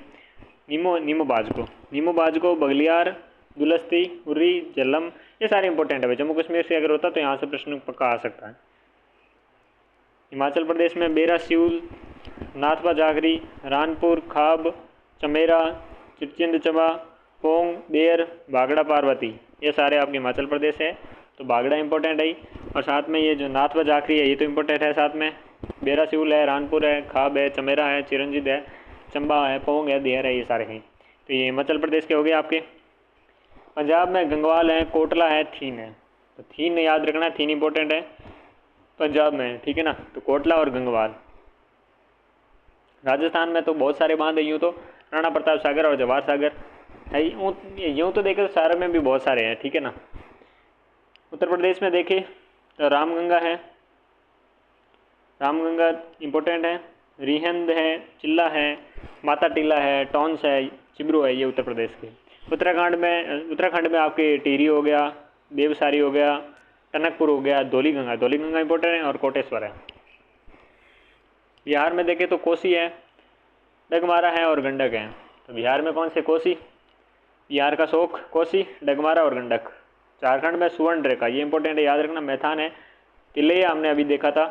नीमो बाजको, बगलियार, दुलस्ती, उर्री, झेलम, ये सारे इंपॉर्टेंट है। जम्मू कश्मीर से अगर होता तो यहाँ से प्रश्न पक्का आ सकता है। हिमाचल प्रदेश में बेरा सिऊल, नाथपा जागरी, रानपुर, खाब, चमेरा, चिचिंदचबा, पोंग, देर, बागड़ा, पार्वती, ये सारे आपके हिमाचल प्रदेश है। तो बागड़ा इंपॉर्टेंट है, और साथ में ये जो नाथपा जागरी है ये तो इंपॉर्टेंट है। साथ में बेरा सिऊल है, रानपुर है, खाब है, चमेरा है, चिरंजीत है, चंबा है, पोंग है, देर है, ये सारे हैं। तो ये हिमाचल प्रदेश के हो गए आपके। पंजाब में गंगवाल है, कोटला है, थीन है। तो थीन याद रखना, थीन इंपॉर्टेंट है पंजाब में, ठीक है ना। तो कोटला और गंगवाल। राजस्थान में तो बहुत सारे बांध है, यूँ तो राणा प्रताप सागर और जवाहर सागर है। यूँ तो देखे तो सारे में भी बहुत सारे हैं, ठीक है ना। उत्तर प्रदेश में देखे तो रामगंगा है, रामगंगा इंपॉर्टेंट है। रिहंद है, चिल्ला है, माता टीला है, टॉन्स है, चिब्रू है, ये उत्तर प्रदेश के। उत्तराखंड में आपके टिहरी हो गया, देवसारी हो गया, टनकपुर हो गया, धौलीगंगा इंपॉर्टेंट है, और कोटेश्वर है। बिहार में देखें तो कोसी है, डगमारा है और गंडक है। तो बिहार में कौन से? कोसी, बिहार का शोक कोसी, डगमारा और गंडक। झारखंड में सुवर्ण रेखा, ये इंपॉर्टेंट है, याद रखना। मैथान है, तिलैया हमने अभी देखा था,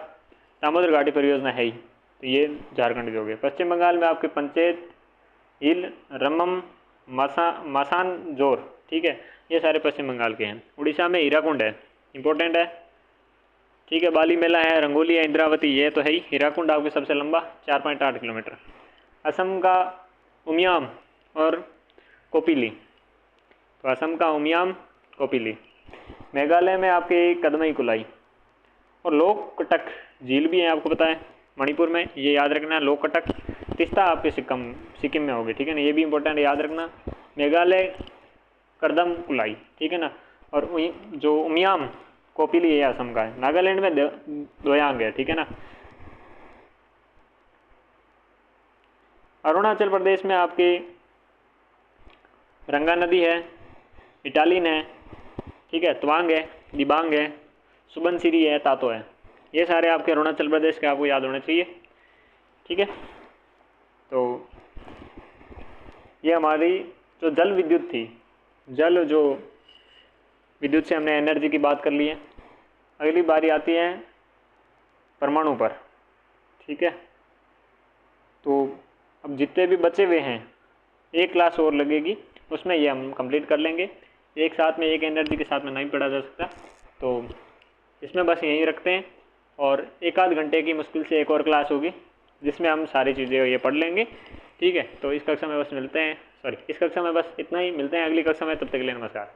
दामोदर घाटी परियोजना है ही, तो ये झारखंड के हो गए। पश्चिम बंगाल में आपके पंचेत, हिल, रमम, मासानजोर, ठीक है, ये सारे पश्चिम बंगाल के हैं। उड़ीसा में हीराकुंड है, इंपॉर्टेंट है, ठीक है। बाली मेला है, रंगोली है, इंद्रावती, ये तो है ही। हीराकुंड आपके सबसे लंबा 4.8 किलोमीटर। असम का उमियाम और कोपिली, तो असम का उमियाम, कोपिली। मेघालय में आपके कदमई कुलाई, और लोककटक झील भी है, आपको पता है, मणिपुर में, ये याद रखना है, लोककटक, तिस्ता आपके सिक्किम में होगी, ठीक है ना, ये भी इंपॉर्टेंट याद रखना। मेघालय करदम कुलाई, ठीक है ना, और जो उमियाम कोपिली ये असम का है। नागालैंड में दोयांग है, ठीक है ना। अरुणाचल प्रदेश में आपकी रंगा नदी है, इटालिन है, ठीक है, तवांग है, दिबांग है, सुबनसिरी है, तातो है। ये सारे आपके अरुणाचल प्रदेश के आपको याद होने चाहिए, ठीक है। तो ये हमारी जो जल विद्युत थी, जल जो विद्युत से हमने एनर्जी की बात कर ली है। अगली बारी आती है परमाणु पर, ठीक है। तो अब जितने भी बचे हुए हैं, एक क्लास और लगेगी, उसमें ये हम कंप्लीट कर लेंगे। एक साथ में एक एनर्जी के साथ में नहीं पढ़ा जा सकता, तो इसमें बस यहीं रखते हैं। और एक आध घंटे की मुश्किल से एक और क्लास होगी जिसमें हम सारी चीज़ें ये पढ़ लेंगे, ठीक है। तो इस कक्षा में बस मिलते हैं, इस कक्षा में बस इतना ही, मिलते हैं अगली कक्षा में, तब तक के लिए नमस्कार।